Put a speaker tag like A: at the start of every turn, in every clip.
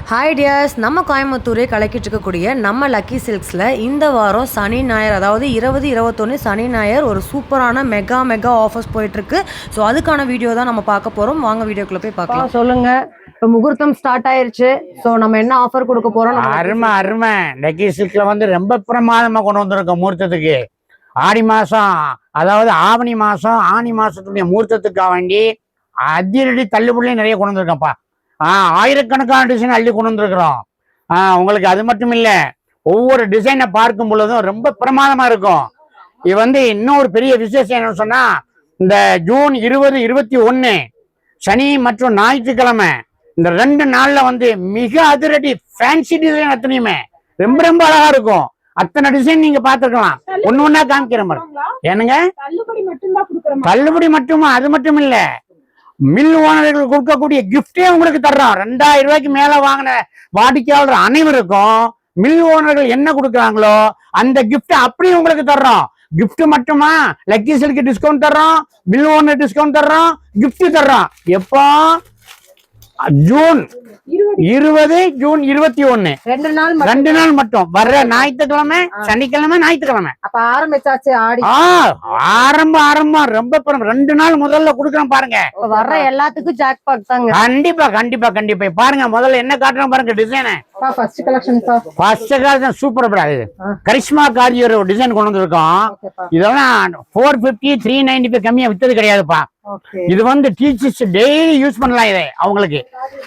A: Hi tears, நம்ம கோயம்புத்தூரே கலக்கிட்டு இருக்கக்கூடிய நம்ம லக்கி சில்க்ஸில் இந்த வாரம் சனி ஞாயிறு, அதாவது 20-21 சனி ஞாயிறு ஒரு சூப்பரான மெகா ஆஃபர்ஸ் போயிட்டுருக்கு. ஸோ அதுக்கான வீடியோ தான் நம்ம பார்க்க போகிறோம். வாங்க வீடியோக்குள்ளே போய் பார்க்கலாம்.
B: சொல்லுங்க, இப்போ முகூர்த்தம் ஸ்டார்ட் ஆயிருச்சு. ஸோ நம்ம என்ன ஆஃபர் கொடுக்க போறோம்?
C: அருமை லக்கி சில்க்ல வந்து ரொம்ப பிரமாதமா கொண்டு வந்திருக்கோம் முகூர்த்தத்துக்கு. ஆடி மாசம், அதாவது ஆவணி மாசம் ஆனி மாசத்துடைய முகூர்த்தத்துக்காக வேண்டி அதிரடி தள்ளுபடியும் நிறைய கொண்டு வந்திருக்கோம்ப்பா. ஆயிரக்கணக்கான டிசைன் அள்ளி கொண்டு வந்திருக்கிறோம். உங்களுக்கு அது மட்டும் இல்ல, ஒவ்வொரு டிசைனை பார்க்கும் பொழுதும் ரொம்ப பிரமாதமா இருக்கும். இது வந்து இன்னொரு பெரிய விசேஷம் என்னன்னு சொன்னா, இந்த ஜூன் 20-21 சனி மற்றும் ஞாயிற்றுக்கிழமை இந்த 2 நாள்ல வந்து மிக அதிரடி ஃபேன்சி டிசைன் அத்தனையுமே ரொம்ப அழகா இருக்கும். அத்தனை டிசைன் நீங்க பாத்துக்கலாம். ஒண்ணு காமிக்கிற மாதிரி. ஏனுங்க, தள்ளுபடி மட்டுமா? அது மட்டும் இல்ல, மில் ஓனர்கள் கொடுக்கக்கூடிய கிஃப்டே உங்களுக்கு தர்றோம். 2000 ரூபாய்க்கு மேல வாங்கின வாடிக்கையாளர் அனைவருக்கும் மில் ஓனர்கள் என்ன கொடுக்குறாங்களோ அந்த கிஃப்ட் அப்படியே உங்களுக்கு தர்றோம். கிஃப்ட் மட்டுமா? லக்கி சில்க் டிஸ்கவுண்ட் தர்றோம், மில் ஓனர் டிஸ்கவுண்ட் தர்றோம், கிஃப்ட் தர்றோம். எப்போ? ஜூன் 20 ஜூன் 21 2 நாள் மட்டும். வர்ற ஞாயிற்றுக்கிழமை, சனிக்கிழமை, ஞாயிற்றுக்கிழமை.
B: அப்ப ஆரம்பிச்சாச்சு ஆடி.
C: ஆரம்பம் ரொம்ப 2 நாள் முதல்ல குடுக்குறோம் பாருங்க.
B: வர்ற எல்லாத்துக்கும் ஜாக்பாட் தாங்க.
C: கண்டிப்பா பாருங்க. முதல்ல என்ன காட்டுறோம் பாருங்க டிசைன்.
B: ஃபர்ஸ்ட் கலெக்ஷன்
C: சூப்பர் பிரா. இது கரிஷ்மா கார்ஜியோட டிசைன் கொண்டு வந்திருக்கோம். இதெல்லாம் 450 395 கம்மியா வித்தது கிடையாதுப்பா. இது வந்து டீச்சர்ஸ் டெய்லி யூஸ் பண்ணலாம். இதை அவங்களுக்கு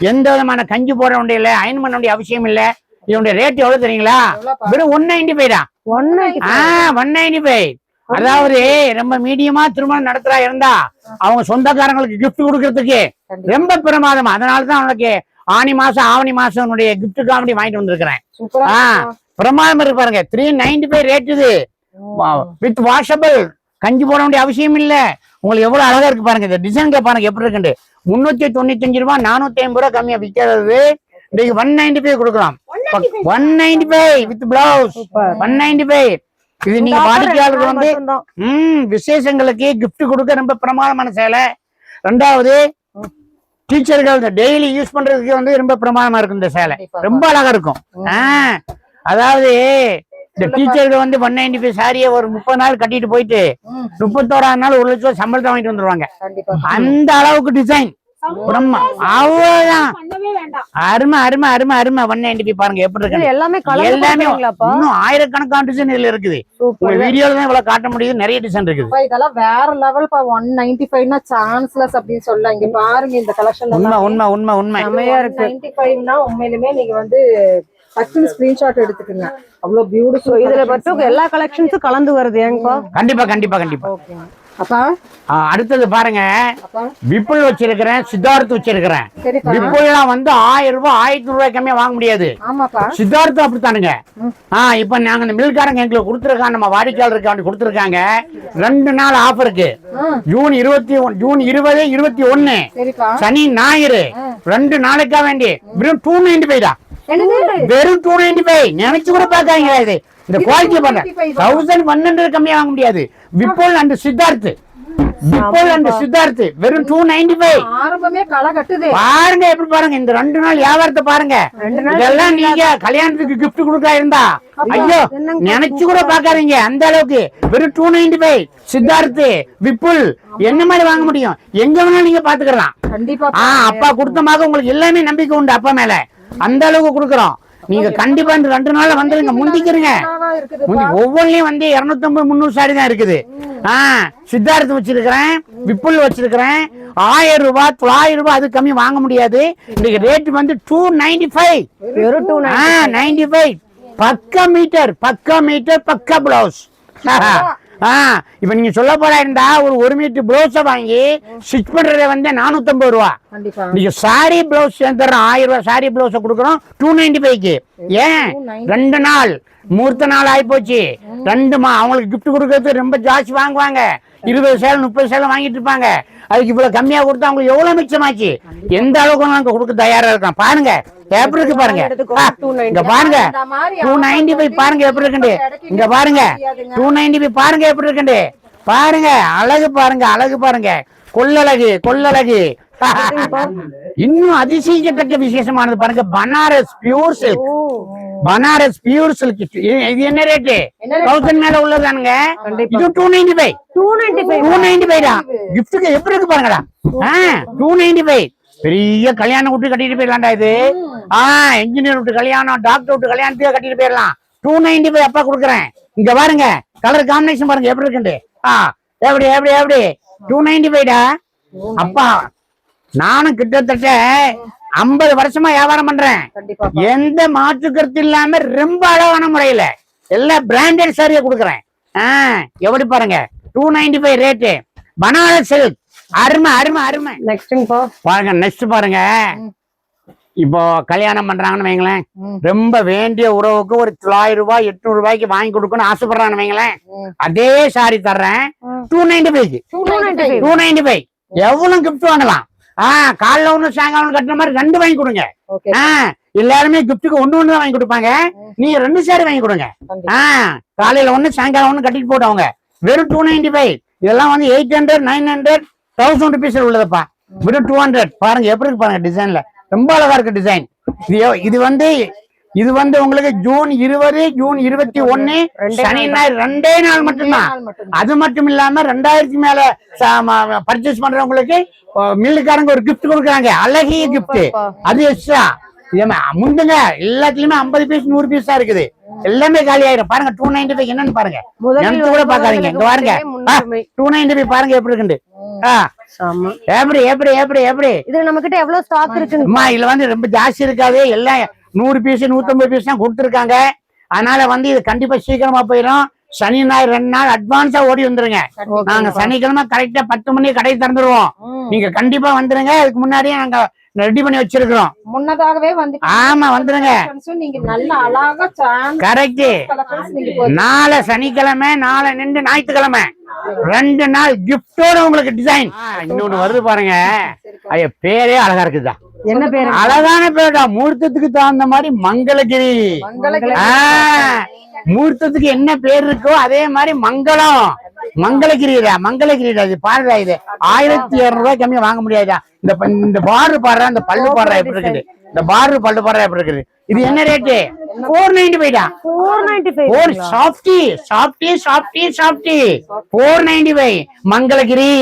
C: எந்த விதமான கஞ்சி போட வேண்டிய இல்ல, அயன் பண்ண வேண்டிய அவசியம் இல்ல. இதனுடைய ரேட் எவ்வளவு தெரியுங்களா? வெறும் 195 தான். 195. அதாவது ரொம்ப மீடியமா திருமணம் நடத்துறா இருந்தா அவங்க சொந்தக்காரங்களுக்கு கிஃப்ட் கொடுக்கறதுக்கு ரொம்ப பிரமாதமா. அதனாலதான் அவங்களுக்கு ஆனி மாசம் ஆவணி மாசம் கிஃப்ட் காமெடி வாங்கிட்டு வந்திருக்கிறேன். பிரமாதம் இருக்கு பாருங்க. 395 ரேட். இது வித் வாஷபிள். கஞ்சி போட வேண்டிய அவசியம் இல்ல. உங்களுக்கு எவ்வளவு அழகா இருக்கு பாருங்க. இந்த டிசைன்ல பாருங்க எப்படி இருக்கு. 395 ரூபாய், 450 ரூபாய் கம்மியா விற்கிறது. இன்னைக்கு 195 கொடுக்கலாம். 195 வித் பிளவுஸ். 195. இது நீங்க வாடிக்கையாளர்கள் வந்து விசேஷங்களுக்கு கிஃப்ட் கொடுக்க ரொம்ப பிரமாதமான சேலை. 2வது, டீச்சர்கள் டெய்லி யூஸ் பண்றதுக்கு வந்து ரொம்ப பிரமாதமா இருக்கும். இந்த சேலை ரொம்ப அழகா இருக்கும். அதாவது இந்த டீச்சர்கள் வந்து 195 சாரியை ஒரு 30 நாள் கட்டிட்டு போயிட்டு 31ஆம் நாள் 1 லட்சம் சம்பளத்தை வாங்கிட்டு வந்துருவாங்க. அந்த அளவுக்கு டிசைன். அவ்வளவுதான். அருமை 195 பாருங்க எப்படி இருக்கு. எல்லாமே இன்னும் ஆயிரக்கணக்கான டிசைன் இதுல இருக்குது. வீடியோல தான் இவ்வளவு காட்ட முடியுது. நிறைய டிசைன் இருக்குது.
B: இதெல்லாம் வேற லெவல். 195 சான்ஸ்லெஸ் அப்படின்னு சொல்ல. இங்க பாருங்க இந்த கலெக்ஷன்.
C: உண்மை
B: செமையா இருக்கு. 95 உண்மையிலுமே நீங்க வந்து ஸ்கிரீன்ஷாட் எடுத்துக்கங்க. அவ்வளவு பியூட்டிஃபுல். இதுல மட்டும் எல்லா கலெக்ஷன்ஸும் கலந்து வருது. ஏங்கப்பா?
C: கண்டிப்பா. அடுத்தது பாருங்க, விப்புல் வச்சிருக்கிறேன், சித்தார்த் வச்சிருக்கிறேன். விப்புல்லாம் வந்து 1000 ரூபாய் 1100 ரூபாய் கம்மியா வாங்க முடியாது. சித்தார்த் அப்படித்தானுங்க. இப்ப நாங்க இந்த மில்காரங்க எங்களுக்கு கொடுத்துருக்காங்க, நம்ம வாடிக்கையாளருக்கு கொடுத்துருக்காங்க. 2 நாள் ஆஃபருக்கு. ஜூன் 20-21 சனி ஞாயிறு 2 நாளைக்கா வேண்டி வெறும் 295 தான். வெறும் 295. நினைச்சு கூட பாக்காங்க. இது இந்த குவாலிட்டி பண்ண 1100 கம்மியா வாங்க முடியாது. விப்போல் அண்ட் சித்தார்த் வெறும் 295. பாருங்க எப்படி பாருங்க. இந்த 2 நாள் வியாபாரத்தை பாருங்க. இதெல்லாம் நீங்க கல்யாணத்துக்கு கிஃப்ட் கொடுக்க இருந்தா ஐயோ நினைச்சு கூட பாக்காதீங்க. அந்த அளவுக்கு வெறும் 295. சித்தார்த் விப்புல் என்ன மாதிரி வாங்க முடியும்? எங்க வேணாலும் நீங்க பாத்துக்கலாம். அப்பா கொடுத்தமாக உங்களுக்கு எல்லாமே நம்பிக்கை உண்டு அப்பா மேல. அந்த அளவுக்கு கொடுக்குறோம். நீங்க கண்டிப்பா இந்த 2 நாள்ல வந்துருங்க. முந்திக்கிறீங்க. ஒவ்வொன்றையும் வந்து 250-300 சாரி தான் இருக்குது. சித்தார்த் வச்சிருக்கிறேன், விப்புல் வச்சிருக்கிறேன். 1000 ரூபாய் 900 ரூபாய் அது கம்மி வாங்க முடியாது. இன்னைக்கு ரேட் வந்து 295. 95. பக்கா மீட்டர் பக்கா பிளவுஸ். இப்ப நீங்க சொல்ல போறா இருந்தா ஒரு 1 மீட்டர் பிளவுஸ வாங்கி ஸ்டிச் பண்றத வந்து 450 ரூபா. நீங்க சாரி பிளவுஸ் தர்றோம். 1000 ரூபாய் சாரி பிளவுஸ் கொடுக்குறோம் 295க்கு. ஏன் 2 நாள் முகூர்த்த நாள் ஆகி போச்சு. அவங்களுக்கு கிஃப்ட் கொடுக்கறது ரொம்ப ஜாஸ்தி வாங்குவாங்க. 20 சேலை 30 சேலை வாங்கிட்டு இருப்பாங்க. அதுக்கு இவ்வளவு கம்மியா கொடுத்தா அவங்களுக்கு எவ்வளவு மிச்சமாச்சு. எந்த அளவுக்கு நாங்க கொடுக்க தயாரா இருக்கோம். பாருங்க எப்படி இருக்கு பாருங்க. இங்க பாருங்க 295 பாருங்க எப்படி இருக்கு. இங்க பாருங்க 295 பாருங்க எப்படி இருக்கு. பாருங்க அழகு பாருங்க. கொள்ளழகு இன்னும் அதிசயிக்கத்தக்க விசேஷமானது பாருங்க, Banaras pure silk. Banaras pure silk. இது என்ன ரேட்டு? 1000 மேல உள்ளதானுங்க. இது 295. 295 தான். கிஃப்ட்டுக்கு எப்படி இருக்கு பாருங்கடா. 295. பெரிய கல்யாணம் விட்டு கட்டிட்டு போயிடலாம்டா இது. இன்ஜினியர் விட்டு கல்யாணம், டாக்டர் விட்டு கல்யாணத்துக்கு கட்டிட்டு போயிடலாம். 295 அப்பா கொடுக்குறேன். இங்க பாருங்க, கலர் காம்பினேஷன் பாருங்க எப்படி இருக்குண்டு. எப்படி எப்படி எப்படி 295டா அப்பா. நானும் கிட்டத்தட்ட 50 வருஷமா வியாபாரம் பண்றேன். எந்த மாற்று கருத்து இல்லாம ரொம்ப அழகான முறையில எல்லா பிராண்டட் சாரியை கொடுக்குறேன். எப்படி பாருங்க, 295 ரேட்டு. பனாரஸ் சில்க். அருமை அருமை அருமை. பாருங்க, நெக்ஸ்ட் பாருங்க. இப்போ கல்யாணம் பண்றாங்கன்னு வைங்களேன், ரொம்ப வேண்டிய உறவுக்கு ஒரு 900 ரூபாய் 800 ரூபாய்க்கு வாங்கி கொடுக்கணும்னு ஆசைப்படுறான்னு வைங்களேன், அதே சாரி தர்றேன் 295. 295 எவ்வளவு கிஃப்ட் வாங்கலாம். காலைல ஒண்ணு சாயங்காலம் கட்டுற மாதிரி 2 வாங்கி கொடுங்க. எல்லாருமே கிஃப்ட்டுக்கு ஒண்ணு தான் வாங்கி கொடுப்பாங்க. நீங்க 2 சாரி வாங்கி கொடுங்க. காலையில ஒண்ணு சாயங்காலம் ஒண்ணு கட்டிட்டு போட்டவங்க வெறும் 295. இதெல்லாம் வந்து 800 900 1000 ருபீஸ் உள்ளதுப்பா. வெறும் 200. பாருங்க எப்படி இருக்கு பாருங்க, டிசைன்ல ரொம்ப அழகா இருக்கு டிசைன். இது வந்து உங்களுக்கு ஜூன் 20 ஜூன் 21 சனி ஞாயிறு 2 நாள் மட்டும்தான். அது மட்டும் இல்லாம 2000 மேல பர்ச்சேஸ் பண்றவங்களுக்கு மில்லுக்காரங்க ஒரு கிஃப்ட் கொடுக்குறாங்க, அழகிய கிஃப்ட். அது எக்ஸ்ட்ரா. முந்துங்க எல்லாத்துலயுமே 50 பீஸ் 100 பீஸ் தான் இருக்குது. எல்லாமே காலி ஆயிரும். பாருங்க 295 என்னன்னு பாருங்க, எனக்கு கூட பாக்காதீங்க. இங்க பாருங்க 295 பாருங்க எப்படி இருக்குண்டு. எப்படி எப்படி எப்படி எப்படி
A: இது நம்ம கிட்ட எவ்வளவு ஸ்டாக் இருக்கு?
C: இதுல வந்து ரொம்ப ஜாஸ்தி இருக்காது. எல்லாம் 100 பீஸ் 150 பீஸ் தான் கொடுத்துருக்காங்க. அதனால வந்து இது கண்டிப்பா சீக்கிரமா போயிடும். சனி ஞாயிறு 2 நாள் அட்வான்ஸா ஓடி வந்துருங்க. நாங்க சனிக்கிழமை கரெக்டா 10 மணிக்கு கடை திறந்துருவோம். நீங்க கண்டிப்பா வந்துருங்க. அதுக்கு முன்னாடியே நாங்க ரெடி பண்ணி வச்சிருக்கிறோம்.
B: முன்னதாகவே வந்து
C: ஆமா வந்துருங்க.
B: நீங்க நல்ல அழகா
C: கரெக்ட். நாளை சனிக்கிழமை, நாளை நின்று ஞாயிற்றுக்கிழமை 2 நாள் கிஃப்டோட உங்களுக்கு டிசைன். இன்னொன்னு வருது பாருங்க, ஐயா பேரே அழகா இருக்குதா.
A: என்ன பேரு?
C: அழகான பேருடா. முகூர்த்தத்துக்கு தகுந்த மாதிரி மங்களகிரி. முகூர்த்தத்துக்கு என்ன பேர் இருக்கோ அதே மாதிரி மங்களம். மங்களகிரிடா, மங்களகிரிடா. இது பாருடா, இது 1200 ரூபாய் கம்மியா வாங்க முடியாதா. இந்த பார்டர் பாடுறா, இந்த பல்லு பாடுறா எப்படி இருக்குது. இந்த பார்டர் பல்லு பாடுறா எப்படி இருக்குது. இது என்ன ரேட்டு? 495டா. 495. Softy softy softy softy 495 Mangalagiri.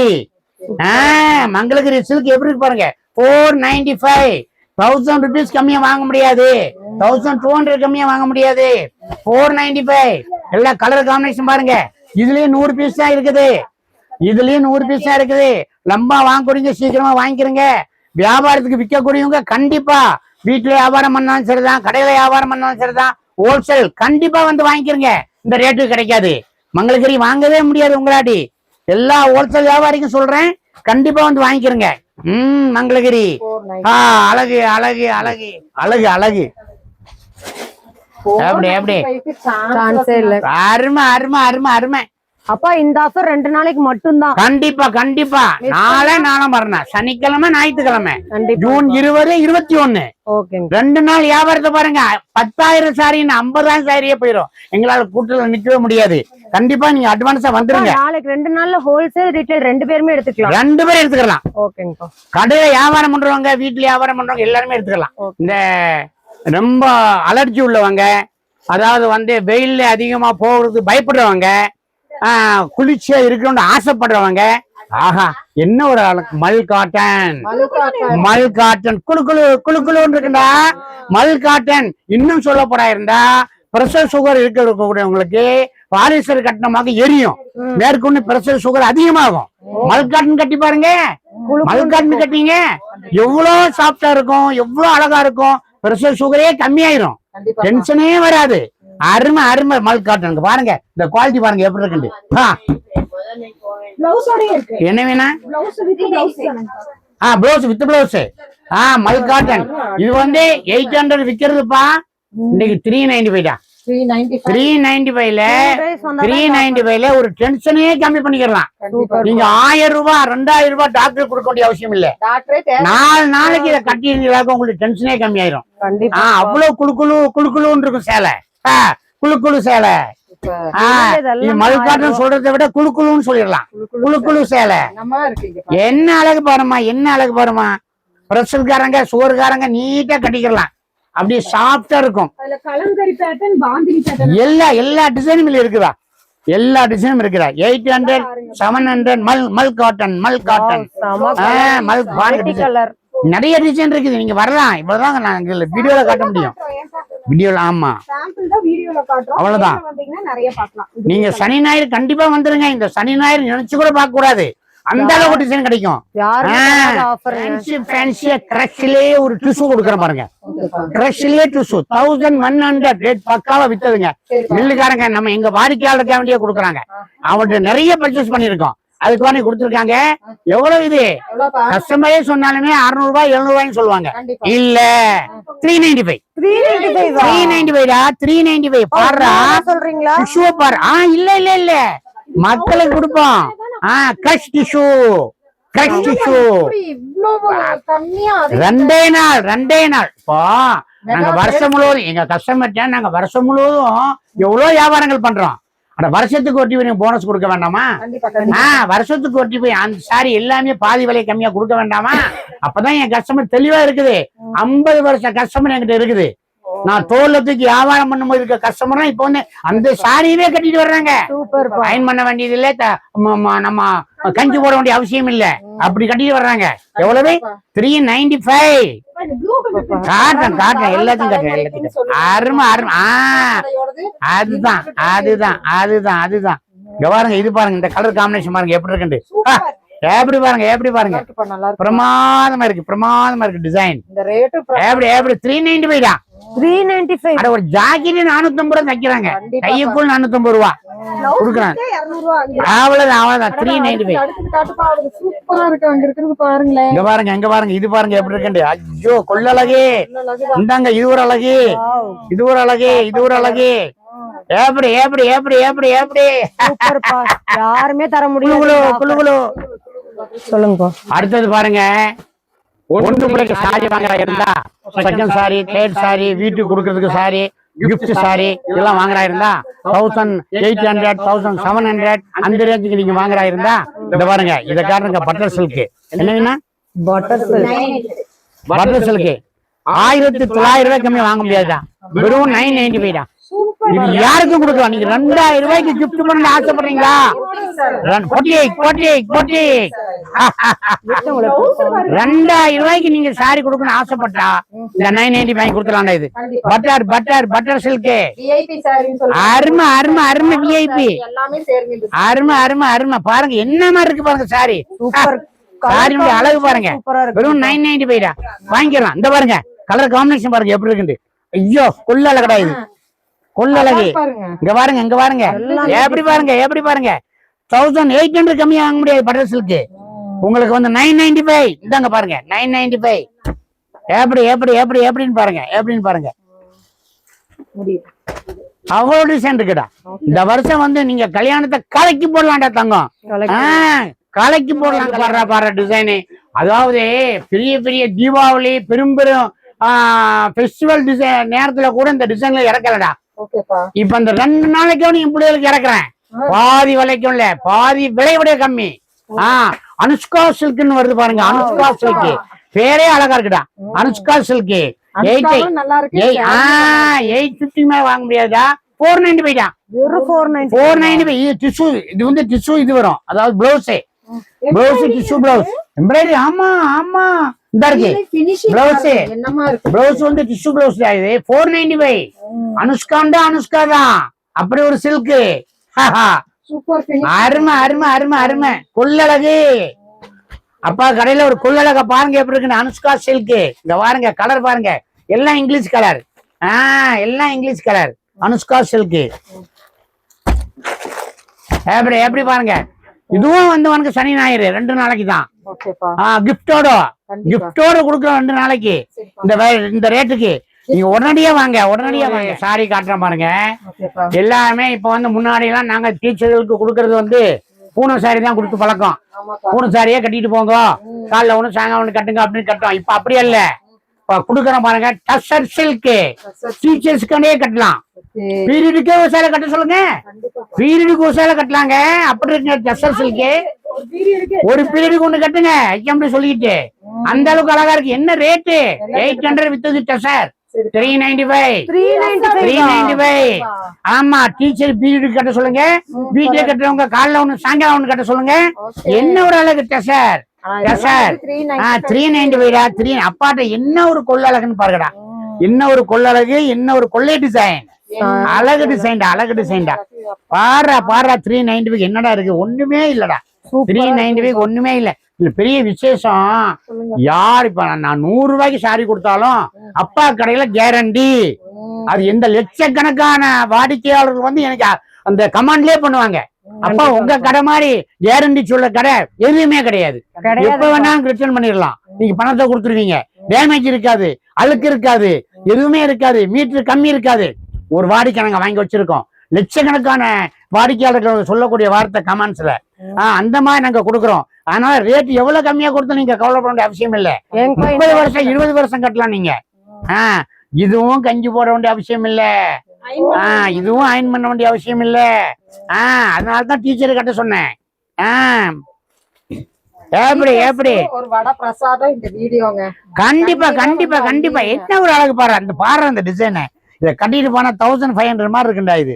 C: Mangalagiri silk எப்படி இருக்கு பாருங்க. 495. 1000 ருபீஸ் கம்மியா வாங்க முடியாது. 1200 கம்மியா வாங்க முடியாது. 495. எல்லா கலர் காம்பினேஷன் பாருங்க. இதுலயே 100 பீஸ் தான் இருக்குது. இதுலயே 100 பீஸ் தான் இருக்குது. லம்பா வாங்கக்கூடியவங்க சீக்கிரமா வாங்கிக்கிறங்க. வியாபாரத்துக்கு விற்கக்கூடியவங்க கண்டிப்பா வீட்டுல வியாபாரம் பண்ணாலும் சரிதான், கடையில வியாபாரம் பண்ணாலும் சரிதான், ஹோல்சேல் கண்டிப்பா வந்து வாங்கிக்கிறங்க. இந்த ரேட்டு கிடைக்காது. மங்களகிரி வாங்கவே முடியாது உங்களாடி. எல்லா ஹோல்சேல் வியாபாரிக்கும் சொல்றேன், கண்டிப்பா வந்து வாங்கிக்கிறங்க. மங்களகிரி. அழகு அழகு அழகு அழகு அழகு. எப்படி எப்படி அருமை அருமை அருமை அருமை.
A: அப்பா இந்த ஆஃபர் 2 நாளைக்கு மட்டும்தான்.
C: கண்டிப்பா கண்டிப்பா. நாளை மறுநாள் சனிக்கிழமை ஞாயிற்றுக்கிழமை ஜூன் 20 21 2 நாள் வியாபாரத்தை பாருங்க. 10,000 சாரி 50,000 சாரியே போயிடும். எங்களால கூட்டத்துல நிக்கவே முடியாது. கண்டிப்பா நீங்க அட்வான்ஸா வந்துருங்க.
A: நாளைக்கு 2 நாள்ல ஹோல்சேல் ரீட்டைல் 2 பேருமே எடுத்துக்கலாம்.
C: 2 பேரும் எடுத்துக்கலாம். கடையில வியாபாரம் பண்றவங்க, வீட்டுல வியாபாரம் பண்றவங்க எல்லாருமே எடுத்துக்கலாம். இந்த ரொம்ப அலர்ஜி உள்ளவங்க, அதாவது வந்து வெயில்ல அதிகமா போகிறது பயப்படுறவங்க, குளிர்ச்சியா இருக்கணும்னு ஆசைப்படுறவங்க, ஆஹா என்ன ஒரு மல் காட்டன். மல் காட்டன் குழு குழு குழு குழுன்னு இருக்குண்டா. மல் காட்டன். இன்னும் சொல்ல போறா இருந்தா பிரஷர் சுகர் இருக்கக்கூடியவங்களுக்கு பாலிஸ்டர் கட்டணமாக எரியும். மேற்கொண்டு பிரஷர் சுகர் அதிகமாகும். மல் காட்டன் கட்டி பாருங்க. மல் காட்டன் கட்டிங்க எவ்வளவு சாஃப்டா இருக்கும், எவ்வளவு அழகா இருக்கும். பிரஷர் சுகரே கம்மியாயிரும், டென்ஷனே வராது. அருமை அருமை மல் காட்டன். பாருங்க இந்த குவாலிட்டி பாருங்க எப்படி இருக்கு. என்ன வேணா blouse with blouse. Mal cotton. இது வந்து 800 விக்கிறதுப்பா. இன்னைக்கு 395 தான். 395ல ஒரு டென்ஷனே கம்மி பண்ணிக்கலாம். நீங்க 1000 ரூபாய் 2000 ரூபாய் டாக்டர் கொடுக்க வேண்டிய அவசியம் இல்ல. 4 நாளைக்கு இதை கட்டியிருந்தாக்க உங்களுக்கு டென்ஷனே கம்மி ஆயிரும். அவ்வளவு குழு குழுன்னு இருக்கும் சேலை. குழு குழு சேலை. இது மல்காட்டன் சொல்றதை விட குழு குழுன்னு சொல்லிடலாம். குழு குழு சேலை என்ன அழகு பாருமா, என்ன அழகு பாருமா. பிரஷல்காரங்க சோறுகாரங்க நீட்டா கட்டிக்கலாம், அப்படியே சாஃப்டா இருக்கும். எல்லா டிசைனும் இருக்குதா, எல்லா டிசைனும் இருக்குதா. 800 700 மல் காட்டன் நிறைய டிசைன் இருக்குது. நீங்க வரலாம், இவ்வளவுதான் நான் வீடியோல காட்ட முடியும். வீடியோல ஆமா அவ்வளவுதான். நீங்க சனி ஞாயிறு கண்டிப்பா வந்துருங்க. இந்த சனி ஞாயிறு நினைச்சு கூட பார்க்க கூடாது, அந்த அளவுக்கு டிசைன் கிடைக்கும். கிரஷ்லயே ஒரு டிஷ்யூ கொடுக்குறேன் பாருங்க. கிரஷ்லயே டிஷ்யூ 1100 ரேட் பக்காவா வித்ததுங்க. மில்லுக்காரங்க நம்ம எங்க வாடிக்கையாளருக்க வேண்டிய கொடுக்குறாங்க. அவங்கள்ட்ட நிறைய பர்ச்சேஸ் பண்ணிருக்கோம், அதுக்கு வாங்கி கொடுத்துருக்காங்க. எவ்வளவு இது கஸ்டமரே சொன்னாலுமே 600 ரூபாய் 700 ரூபாய்ன்னு சொல்லுவாங்க. இல்ல 395 395 பாடுறா சொல்றீங்களா? டிஷ்யூ பாரு. இல்ல இல்ல இல்ல மக்களுக்கு கொடுப்போம். கிரஷ் டிஷ்யூ ரெண்டே நாள் இப்போ நாங்க வருஷம் முழுவதும் எங்க கஸ்டமர்ட்ட நாங்க வருஷம் முழுவதும் எவ்வளவு வியாபாரங்கள் பண்றோம். ஆனா வருஷத்துக்கு ஒட்டி போய் போனஸ் கொடுக்க வேண்டாமா? வருஷத்துக்கு ஒட்டி போய் அந்த சாரி எல்லாமே பாதி விலை கம்மியா கொடுக்க வேண்டாமா? அப்பதான் என் கஸ்டமர் தெளிவா இருக்குது. 50 வருஷம் கஸ்டமர் என்கிட்ட இருக்குது. நான் தோல்லத்துக்கு வியாபாரம் பண்ணும்போது இருக்க கஸ்டமர் இப்ப வந்து அந்த சாரியவே கட்டிட்டு வர்றாங்க. அயன் பண்ண வேண்டியது இல்ல, நம்ம கஞ்சி போட வேண்டிய அவசியம் இல்ல, அப்படி கட்டிட்டு வர்றாங்க. எவ்வளவு 395 காட்டன் எல்லாத்தையும் அருமை அருமை. அதுதான் இங்க பாருங்க, இது பாருங்க, இந்த கலர் காம்பினேஷன் பாருங்க எப்படி இருக்கு. எப்படி பாருங்க பிரமாதமா இருக்கு டிசைன். எப்படி 395 395 ஒரு ஜாக்கெட் 450 ரூபாய் தைக்கிறாங்க, கையுக்குள் 450 ரூபாய் கொடுக்குறாங்க. அவ்வளவுதான் 395. இங்க பாருங்க இது பாருங்க எப்படி இருக்கு. ஐயோ கொள்ளழகு, இந்தாங்க இது ஒரு அழகு, எப்படி
A: யாருமே தர முடியும். சொல்லுங்க.
C: அடுத்தது பாருங்க, ஒன்று பிள்ளைக்கு சாரி வாங்குறா இருந்தா, செகண்ட் சாரி, தேர்ட் சாரி, வீட்டுக்கு கொடுக்கறதுக்கு சாரி, கிஃப்ட் சாரி இதெல்லாம் வாங்குறா இருந்தா 1800 1700 அந்த ரேஞ்சுக்கு நீங்க வாங்குறா இருந்தா இந்த பாருங்க, இத காட்டுங்க. பட்டர் சில்க் என்னன்னா பட்டர் சில்க் 1900 ரூபாய் கம்மியா வாங்க முடியாதுதான், வெறும் 995 தான். இது யாருக்கும் கொடுக்கலாம். நீங்க 2000 ரூபாய்க்கு கிஃப்ட் பண்ண ஆசைப்படுறீங்களா? 2000 ரூபாய்க்கு நீங்க சாரி கொடுக்கணும் ஆசைப்பட்டா இந்த 990 வாங்கி கொடுத்துலாம். இது பட்டர் சில்க் அருமை விஐபி அருமை பாருங்க என்ன மாதிரி இருக்கு பாருங்க. சாரி சாரி அழகு பாருங்க, வெறும் 995 தான் வாங்கிக்கலாம். இந்த பாருங்க கலர் காம்பினேஷன் பாருங்க எப்படி இருக்கு. ஐயோ கொள்ள கிடையாது, கொள்ளழகு. இங்க பாருங்க எப்படி பாருங்க 1800 கம்மியா வாங்க முடியாது பட்டர் சில்க். உங்களுக்கு வந்து 995 இந்தாங்க பாருங்க 995. எப்படின்னு பாருங்க அவ்வளவு டிசைன் இருக்குடா. இந்த வருஷம் வந்து நீங்க கல்யாணத்தை கலைக்கு போடலாம்டா தங்கம், கலைக்கு போடலாம். பாரு டிசைனு, அதாவது பெரிய தீபாவளி பெரும் பெஸ்டிவல் டிசைன் நேரத்துல கூட இந்த டிசைன்ல இறக்கலடா. இப்ப இந்த 2 நாளைக்கு என் பிள்ளைகளுக்கு இறக்குறேன், பாதி விலைக்கும் இல்ல, பாதி விலை விட கம்மி. அனுஷ்கா சில்க்னு வருது பாருங்க. அனுஷ்கா சில்க் பேரே அழகா இருக்குடா. அனுஷ்கா சில்க் 850 மேல வாங்க முடியாதா? 495 தான், 495. இது டிஷ்யூ, இது வந்து டிஷ்யூ இது வரும், அதாவது பிளவுஸ் டிஷ்யூ பிளவுஸ் எம்ப்ராய்டரி. ஆமா இந்த இருக்கு பிளவுஸ் வந்து டிஷ்யூ பிளவுஸ் தான். இது 495. அனுஷ்கா தான் அப்படி ஒரு சில்க். அருமை கொள்ளழகு. அப்பா கடையில ஒரு கொள்ளழக பாருங்க எப்படி இருக்குன்னு. அனுஷ்கா சில்க் இங்க பாருங்க, கலர் பாருங்க, எல்லாம் இங்கிலீஷ் கலர். அனுஷ்கா சில்க் எப்படி பாருங்க. இதுவும் வந்து உனக்கு சனி ஞாயிறு 2 நாளைக்கு தான். கிஃப்டோட கொடுக்குறோம் 2 நாளைக்கு இந்த ரேட்டுக்கு. நீங்க உடனடியா வாங்க. சாரி காட்டுறேன் பாருங்க. எல்லாமே இப்ப வந்து முன்னாடி எல்லாம் நாங்க டீச்சர்களுக்கு கொடுக்கறது வந்து பூனை சாரி தான் கொடுத்து பழக்கம். பூனை சாரியே கட்டிட்டு போங்க, காலைல ஒண்ணு சாயங்காலம் ஒண்ணு கட்டுங்க அப்படின்னு கட்டோம். இப்ப அப்படியே இல்ல, குடுக்கறோம் பாருங்க. டசர் சில்க் டீச்சர்ஸ்க்கே கட்டலாம். பீரியடுக்கே ஒரு சேலை கட்ட சொல்லுங்க, பீரியடுக்கு ஒரு சேலை கட்டலாங்க. அப்படி இருக்குங்க டசர் சில்க். ஒரு பீரியடுக்கு ஒண்ணு கட்டுங்க அப்படி சொல்லிட்டு அந்த அளவுக்கு அழகா இருக்கு. என்ன ரேட்டு? 800 வித்தது டசர் 395. ஆமா, டீச்சர் பீரியடுக்கு கட்ட சொல்லுங்க. வீட்டுல கட்டுறவங்க காலைல ஒண்ணு சாயங்காலம் ஒண்ணு கட்ட சொல்லுங்க. என்ன ஒரு அழகு டசர். 395. அப்பாட்ட என்ன ஒரு கொள்ள அழகுன்னு பாருங்கடா. என்ன ஒரு கொள்ள அழகு, என்ன ஒரு கொள்ளை டிசைன். அழகு டிசைன்டா, அழகு டிசைன்டா. பாடுறா 395 என்னடா இருக்கு? ஒண்ணுமே இல்லடா. 395 ஒண்ணுமே இல்ல. இல்ல பெரிய விசேஷம். யார் இப்ப நான் 100 ரூபாய்க்கு சாரி கொடுத்தாலும் அப்பா கடையில கேரண்டி. அது எந்த லட்சக்கணக்கான வாடிக்கையாளர்கள் வந்து எனக்கு அந்த கமாண்ட்லயே பண்ணுவாங்க. அப்பா உங்க கடை மாதிரி கேரண்டி சொல்ல கடை எதுவுமே கிடையாது. எப்ப வேணாலும் ரிட்டர்ன் பண்ணிடலாம். நீங்க பணத்தை கொடுத்துருவீங்க. டேமேஜ் இருக்காது, அழுக்கு இருக்காது, எதுவுமே இருக்காது, மீட்டர் கம்மி இருக்காது. ஒரு வாடிக்கை நாங்க வாங்கி வச்சிருக்கோம். லட்சக்கணக்கான வாடிக்கையாளர்கள் சொல்லக்கூடிய வார்த்தை கமெண்ட்ஸ்ல. அந்த மாதிரி நாங்க கொடுக்குறோம். அதனால ரேட் எவ்வளவு கம்மியா கொடுத்தா நீங்க கவலைப்பட வேண்டிய அவசியம் இல்ல. 30 வருஷம் 20 வருஷம் கட்டலாம் நீங்க. இதுவும் கஞ்சி போட வேண்டிய அவசியம் இல்ல. இதுவும் அயன் பண்ண வேண்டிய அவசியம் இல்ல. அதனாலதான் டீச்சர் கட்ட சொன்னேன். எப்படி
B: ஒரு வடை பிரசாதம் இந்த வீடியோங்க.
C: கண்டிப்பா கண்டிப்பா கண்டிப்பா. என்ன ஒரு அழகு பாரு. அந்த பாரு அந்த டிசைன். இத கட்டிட்டு போனா 1500 மாதிரி இருக்குண்டா இது.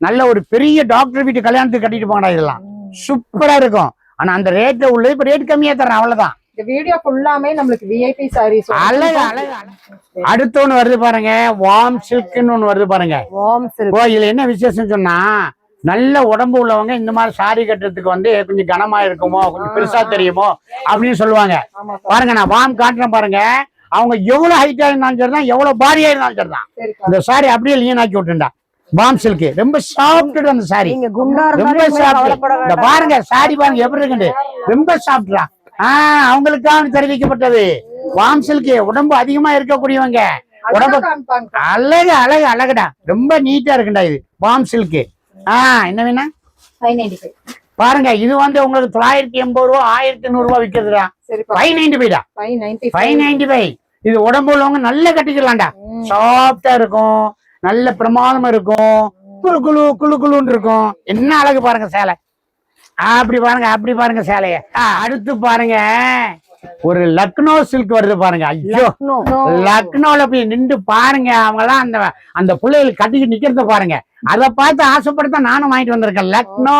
C: நல்ல ஒரு பெரிய டாக்டர் வீட்டு கல்யாணத்துக்கு கட்டிட்டு போங்கடா. இதெல்லாம் சூப்பரா இருக்கும். ஆனா அந்த ரேட்ல உள்ள இப்ப ரேட் கம்மியா தரேன், அவ்வளவுதான்.
B: இந்த வீடியோ ஃபுல்லாமே நம்மளுக்கு விஐபி சாரீஸ்.
C: அழகு அழகு. அடுத்து ஒண்ணு வருது பாருங்க, வார்ம் சில்க்னு ஒண்ணு வருது பாருங்க. இதுல என்ன விசேஷம் சொன்னா, நல்ல உடம்பு உள்ளவங்க இந்த மாதிரி சாரி கட்டுறதுக்கு வந்து கொஞ்சம் கனமா இருக்குமோ, கொஞ்சம் பெருசா தெரியுமோ அப்படின்னு சொல்லுவாங்க. பாருங்க நான் வார்ம் காட்டுறேன் பாருங்க. அவங்க எவ்வளவு ஹைட்டா இருந்தாலும் சரிதான், எவ்வளவு பாரியா இருந்தாலும் சரிதான், இந்த சாரி அப்படியே லீன் ஆக்கி விட்டுண்டா. வார்ம் சில்க் ரொம்ப சாஃப்ட். அந்த சாரி ரொம்ப சாஃப்ட். இந்த பாருங்க சாரி பாருங்க எப்படி இருக்கு, ரொம்ப சாஃப்டா. அவங்களுக்காக தெரிவிக்கப்பட்டது வார்ம் சில்க். உடம்பு அதிகமா இருக்கக்கூடியவங்க உடம்பு அழகு அழகு அழகுடா. ரொம்ப நீட்டா இருக்குண்டா இது வார்ம் சில்க். என்ன வேணா பாருங்க. இது வந்து உங்களுக்கு 980 ரூபா 1100 ரூபாய் விற்கிறதுடா. 595டா. 595. இது உடம்பு உள்ளவங்க நல்ல கட்டிக்கலாம்டா. சாஃப்டா இருக்கும், நல்ல பிரமாதமா இருக்கும், குழு குழு குழு குழுன்னு இருக்கும். என்ன அழகு பாருங்க சேலை. அப்படி பாருங்க, அப்படி பாருங்க சேலைய. அடுத்து பாருங்க ஒரு லக்னோ சில்க் வருது பாருங்க. ஐயோ, லக்னோல போய் நின்று பாருங்க. அவங்க எல்லாம் அந்த அந்த பிள்ளைகள் கட்டிக்கிட்டு நிக்கிறத பாருங்க. அதை பார்த்து ஆசைப்படுத்த நானும் வாங்கிட்டு வந்திருக்கேன். லக்னோ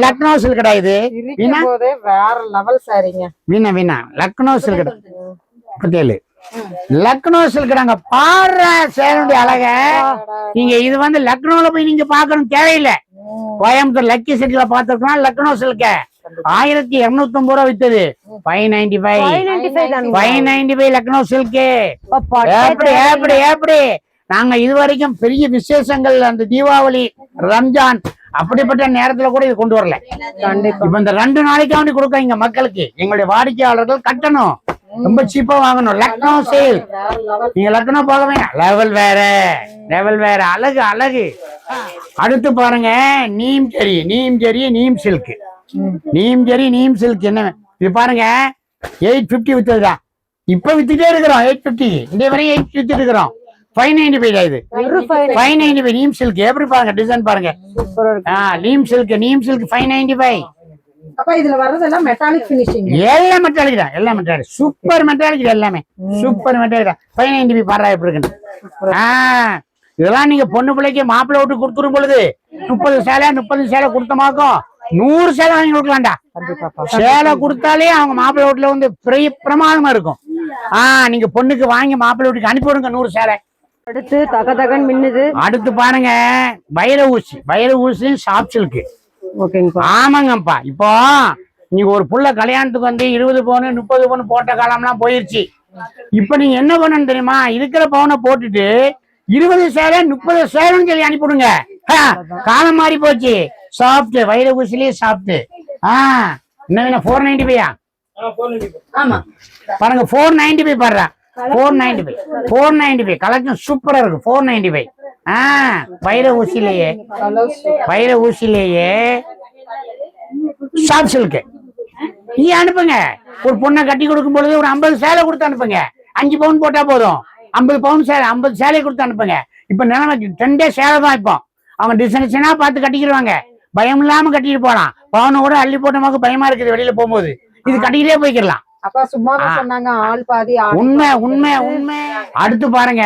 C: லக்னோ சில்க் கடை இது.
B: வேற லெவல் சாரிங்க.
C: வீணா வீணா லக்னோ சில்க் கடை. லக்னோ சில்க் நாங்க பாடுற சேருடைய அழக நீங்க இது வந்து லக்னோல போய் நீங்க பாக்கணும் தேவையில்லை. கோயம்புத்தூர் லக்கி சில்க்ல பாத்துருக்கோம். லக்னோ சில்க 1250 ரூபா வித்தது. 595 லக்னோ சில்க். எப்படி எப்படி எப்படி நாங்க இது வரைக்கும் பெரிய விசேஷங்கள், அந்த தீபாவளி, ரம்ஜான் அப்படிப்பட்ட நேரத்துல கூட இது கொண்டு வரல. இப்ப இந்த 2 நாளைக்காண்டி கொடுக்க இங்க மக்களுக்கு எங்களுடைய வாடிக்கையாளர்கள் கட்டணும், ரொம்ப சீப்பா வாங்கணும். லக்னோ சேல். நீங்க லக்னோ போகவே லெவல் வேற, லெவல் வேற. அழகு அழகு. அடுத்து பாருங்க நீம் ஜெரி, நீம் ஜெரி, நீம் சில்க். நீம் ஜெரி, நீம் சில்க். என்ன இது பாருங்க 850 வித்ததுதான். இப்ப வித்துட்டே இருக்கிறோம் 850. இந்த வரையும் 8 வித்துட்டு இருக்கிறோம். 595 இது. 595 நீம் சில்க். எப்படி பாருங்க டிசைன் பாருங்க. Neem silk, neem silk 595.
B: அப்ப இதுல வரதெல்லாம் மெட்டாலிக் ஃபினிஷிங்.
C: எல்லாம் மெட்டாலிக் தான், எல்லாம் மெட்டாலிக். சூப்பர் மெட்டாலிக் எல்லாமே. சூப்பர் மெட்டாலிக் தான். 595 பாரா எப்படி இருக்கு. இதெல்லாம் நீங்க பொண்ணு பிள்ளைக்கு மாப்பிள்ளை விட்டு கொடுத்துரும் பொழுது 30 சேலை 30 சேலை கொடுத்தமாக்கும் 100 சேலை வாங்கி கொடுக்கலாம்டா. சேலை கொடுத்தாலே அவங்க மாப்பிள்ளை வீட்டுல வந்து பிரமாதமா இருக்கும். நீங்க பொண்ணுக்கு வாங்கி மாப்பிள்ளை வீட்டுக்கு அனுப்பி விடுங்க 100 சேலை.
A: அடுத்து தக தகன் மின்னுது.
C: அடுத்து பாருங்க வைர ஊசி, வைர ஊசி சாஃப்ட் சில்க். ஆமாங்கப்பா. இப்போ நீங்க ஒரு புள்ள கல்யாணத்துக்கு வந்து 20 பவுன் 30 பவுன் போட்ட காலம்லாம் போயிருச்சு. இப்ப நீங்க என்ன பண்ணணும் தெரியுமா, இருக்கிற பவுனை போட்டுட்டு 20 சேலை 30 சேலைன்னு சொல்லி அனுப்பிவிடுங்க. காலம் மாறி போச்சு. சாஃப்ட் வைர ஊசிலேயே சாஃப்ட். என்ன வேணும் 495? பாருங்க 495 பாடுறா. 495 495 கலெக்ஷன் சூப்பரா இருக்கு. 495 வைர ஊசிலேயே, வைர ஊசிலேயே சாஃப்ட் சில்க். நீ அனுப்புங்க. ஒரு பொண்ணை கட்டி கொடுக்கும் பொழுது ஒரு 50 சேலை கொடுத்து அனுப்புங்க. 5 பவுன் போட்டா போதும். 50 பவுன் சேலை 50 சேலை கொடுத்து அனுப்புங்க. இப்ப நிலைமை 2 சேலை தான். இப்போ அவங்க டிசைனா பார்த்து கட்டிக்கிடுவாங்க. பயம் இல்லாம கட்டிட்டு போலாம். பவுன் கூட அள்ளி போட்டமாக்கு பயமா இருக்குது வெளியில போகும்போது. இது கட்டிக்கிட்டே போய்க்கலாம்.
B: அப்பா சும்மா சொன்னாங்க ஆள் பாதி
C: உண்மை உண்மை உண்மை. அடுத்து பாருங்க,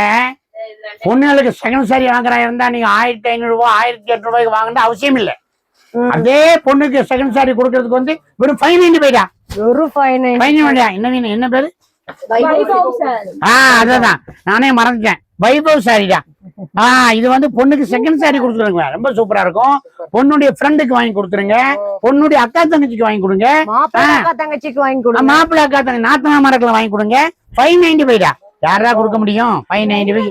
C: பொண்ணுங்களுக்கு செகண்ட் சாரி வாங்குறா இருந்தா நீங்க 1500 ரூபாய் 1800 ரூபாய்க்கு வாங்கினா அவசியம் இல்லை. அதே பொண்ணுக்கு செகண்ட் சாரி கொடுக்கறதுக்கு வந்து வெறும் 595 தான்.
B: வெறும் 595.
C: என்ன பேரு? அதான் நானே மறந்துட்டேன். வைபவ் சாரிடா. இது வந்து பொண்ணுக்கு செகண்ட் சாரி கொடுத்துருங்க. ரொம்ப சூப்பரா இருக்கும். பொண்ணுடைய ஃப்ரெண்டுக்கு வாங்கி கொடுத்துருங்க. பொண்ணுடைய அக்கா தங்கச்சிக்கு வாங்கி கொடுங்க.
B: தங்கச்சிக்கு வாங்கி கொடுங்க.
C: மாப்பிள்ளை அக்கா தங்கச்சி நாத்தனா மரத்துல வாங்கி கொடுங்க. 595 யாரா கொடுக்க முடியும்? 595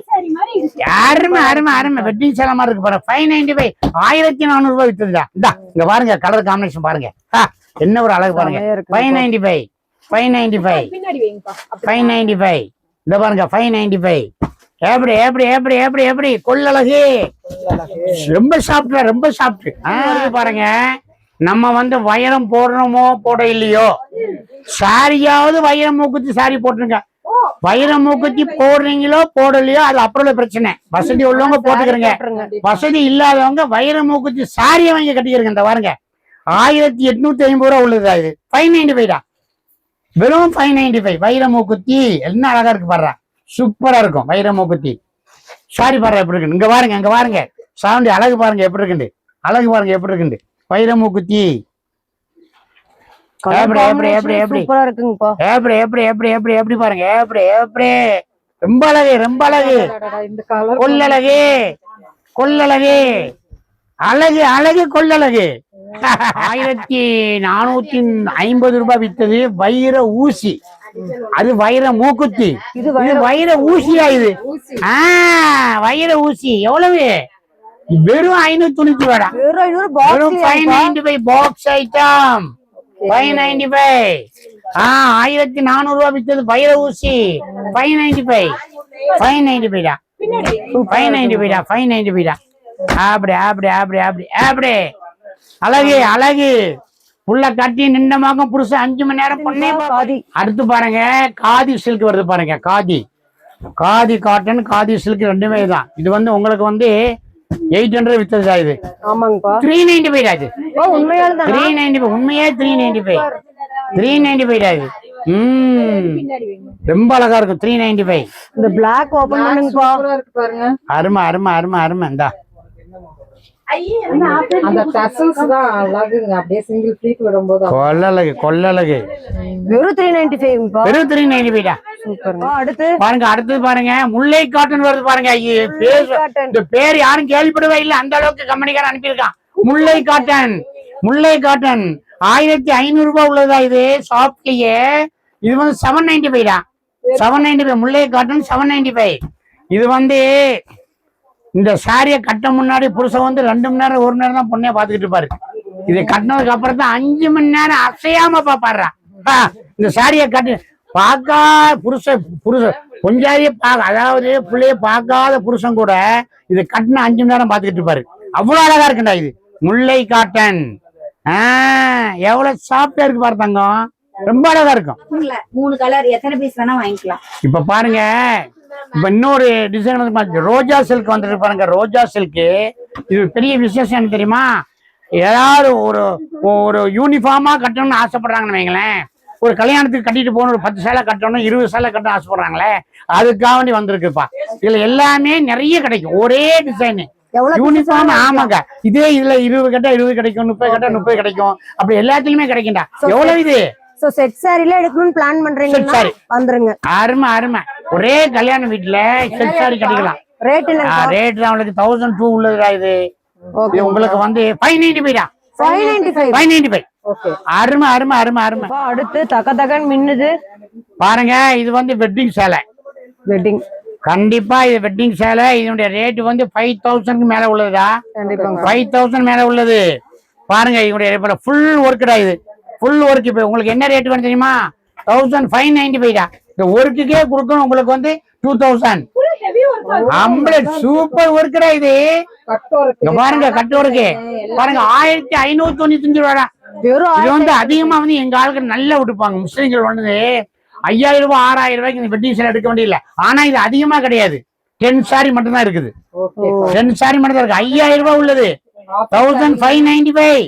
C: யாருமே அருமை அருமை. வெட்டிங் சேலை மாதிரி இருக்கு பாருங்க. 595 1400 ரூபாய் வித்துதுடா. இங்க பாருங்க, கலர் காம்பினேஷன் பாருங்க. என்ன ஒரு அழகு பாருங்க. 595 இந்த பாருங்க 595. எப்படி எப்படி எப்படி எப்படி எப்படி கொள்ளழகு. ரொம்ப சாப்பிட்டு ரொம்ப சாப்பிட்டு பாருங்க. நம்ம வந்து வைரம் போடுறோமோ போட இல்லையோ, சாரியாவது வைரம் மூக்குத்தி சாரி போட்டுருங்க. வைரம் மூக்குத்தி போடுறீங்களோ போடலையோ அது அப்புறம் பிரச்சனை. வசதி உள்ளவங்க போட்டுக்கிறங்க. வசதி இல்லாதவங்க வைரம் மூக்குத்தி சாரியை வாங்கி கட்டிக்கிறங்க. இந்த பாருங்க 1850 ரூபா உள்ளதா. இது 595 வெறும் 595. வைர மூக்குத்தி என்ன அழகா இருக்கு பாரு. சூப்பரா இருக்கும் வைர மூக்குத்தி சாரி பாரு. எப்படி இருக்கு இங்க பாருங்க. அங்க பாருங்க சாண்டி அழகு பாருங்க எப்படி இருக்குது. அழகு பாருங்க எப்படி இருக்குது வைர மூக்குத்தி. எப்படி எப்படி எப்படி எப்படி எப்படி எப்படி எப்படி எப்படி எப்படி பாருங்க. எப்படி எப்படி ரொம்ப அழகு ரொம்ப அழகு. கொள்ளழகு கொள்ளழகு அழகு அழகு கொள்ளழகு. 1450 ரூபாய் வித்தது வைர ஊசி. அது வைர மூக்குத்தி. இது வைர ஊசியா? இது வைர ஊசி எவ்வளவு? வெறும் 590 ரூபாய். வெறும் 595 பாக்ஸ் ஐட்டம். 595 1400 ரூபாய் வித்தது வைர ஊசி. 595 595 அப்படி அப்படி அப்படி அப்படி அப்படி அழகு அழகு. புள்ள கட்டி நின்றமாக புருஷன் 5 மணி நேரம் பொண்ணே. அடுத்து பாருங்க காதி சில்க் வருது பாருங்க. காதி காதி காட்டன் காதி சில்க் ரெண்டுமே தான். இது வந்து உங்களுக்கு வந்து 800 வித்ததா. இது 395 ஆச்சு. 395 உண்மையே 395 ரொம்ப அழகா இருக்கும். 395.
B: இந்த பிளாக் ஓபன் பண்ணுங்க பாருங்க.
C: அருமை அருமை அருமை அருமை. இந்தா
B: அந்த டசல்ஸ் தான் அழகுங்க. அப்படியே சிங்கிள் ஃப்ளீட் வரும்போது
C: கொள்ளழகு கொள்ளழகு.
B: வெறும் 395 பா.
C: வெறும் 395
B: சூப்பர்ங்க. அடுத்து
C: பாருங்க. அடுத்து பாருங்க முல்லை காட்டன் வருது பாருங்க. இந்த பேர் யாரும் கேள்விப்படவே இல்லை. அந்த அளவுக்கு கம்பெனிக்காரன் அனுப்பியிருக்கான். முல்லை காட்டன். முல்லை காட்டன் 1500 ரூபாய் உள்ளதா. இது ஷாப்லயே இது வந்து 795 795. முல்லை காட்டன் 795. இது வந்து இந்த சாரியை கட்ட முன்னாடி புருஷன் வந்து 2 மணி நேரம் 1 நேரம் தான் பொண்ணே பாத்துக்கிட்டு இருப்பாரு. இதை கட்டினதுக்கு அப்புறம் தான் 5 மணி நேரம் அசையாம பாடுறான். இந்த சாரியை கட்டு பார்க்கா புருஷன் கொஞ்சாரியே அதாவது பிள்ளைய பார்க்காத புருஷன் கூட இதை கட்டின 5 மணி நேரம் பாத்துக்கிட்டு இருப்பாரு. அவ்வளவு அழகா இருக்குண்டா. இது முல்லை காட்டன். எவ்வளவு சாஃப்டா இருக்கு பாரு தங்கம். ரொம்ப அழகா இருக்கும்.
D: 3 கலர் எத்தனை பீஸ் வேணா வாங்கிக்கலாம்.
C: இப்ப பாருங்க. இப்ப இன்னொரு டிசைன் வந்து ரோஜா சில்க் வந்துட்டு பாருங்க. ரோஜா சில்க் இது பெரிய விசேஷம் என்ன தெரியுமா? ஏதாவது ஒரு யூனிஃபார்மா கட்டணும்னு ஆசைப்படுறாங்கன்னு வைங்களேன். ஒரு கல்யாணத்துக்கு கட்டிட்டு போகணும். ஒரு 10 சேலை கட்டணும் 20 சேலை கட்ட ஆசைப்படுறாங்களே, அதுக்காக வேண்டி வந்திருக்குப்பா. இதுல எல்லாமே நிறைய கிடைக்கும். ஒரே டிசைன் யூனிஃபார்ம். ஆமாங்க. இதே இதுல 20 கட்டா 20 கிடைக்கும், 30 கட்டா 30 கிடைக்கும். அப்படி எல்லாத்துலயுமே கிடைக்கும்டா. எவ்வளவு இது?
B: சோ செட் சாரில எடுக்கணும்னு பிளான் பண்றீங்கன்னா வந்துருங்க.
C: அருமை அருமை. ஒரே கல்யாண வீட்டுல செட் சாரி கிடைக்கலாம்.
B: ரேட் என்ன?
C: ரேட் தான் உங்களுக்கு 1002 உள்ளதா. இது உங்களுக்கு வந்து 595 595.
B: ஓகே.
C: அருமை அருமை அருமை அருமை.
B: அடுத்து தகதகன் மின்னுது
C: பாருங்க. இது வந்து வெட்டிங் சேலை.
B: வெட்டிங்
C: கண்டிப்பா இது வெட்டிங் சேலை. இதனுடைய ரேட் வந்து 5000 மேல உள்ளதா. 5000 மேல உள்ளது. பாருங்க இதனுடைய ஃபுல் ஒர்க்குடா. இது ஃபுல் ஒர்க். இப்ப உங்களுக்கு என்ன ரேட் வேணும் தெரியுமா? 1595. இந்த ஒர்க்குக்கே கொடுக்கணும் உங்களுக்கு வந்து 2000. சூப்பர் ஒர்க்குடா. இது பாருங்க கட்டு ஒர்க்கு பாருங்க. 1595 ரூபா.
B: வெறும்
C: இது வந்து அதிகமா வந்து எங்க ஆளுக்கு நல்லா விட்டுப்பாங்க. முஸ்லிம்கள் வந்து 5000 ரூபாய் 6000 ரூபாய்க்கு இந்த வெட்டிங் சேலை எடுக்க வேண்டியதில்லை. ஆனா இது அதிகமா கிடையாது. 10 சாரி மட்டும் தான் இருக்குது. 10 சாரி மட்டும் தான் இருக்கு. 5000 ரூபாய் உள்ளது 1595.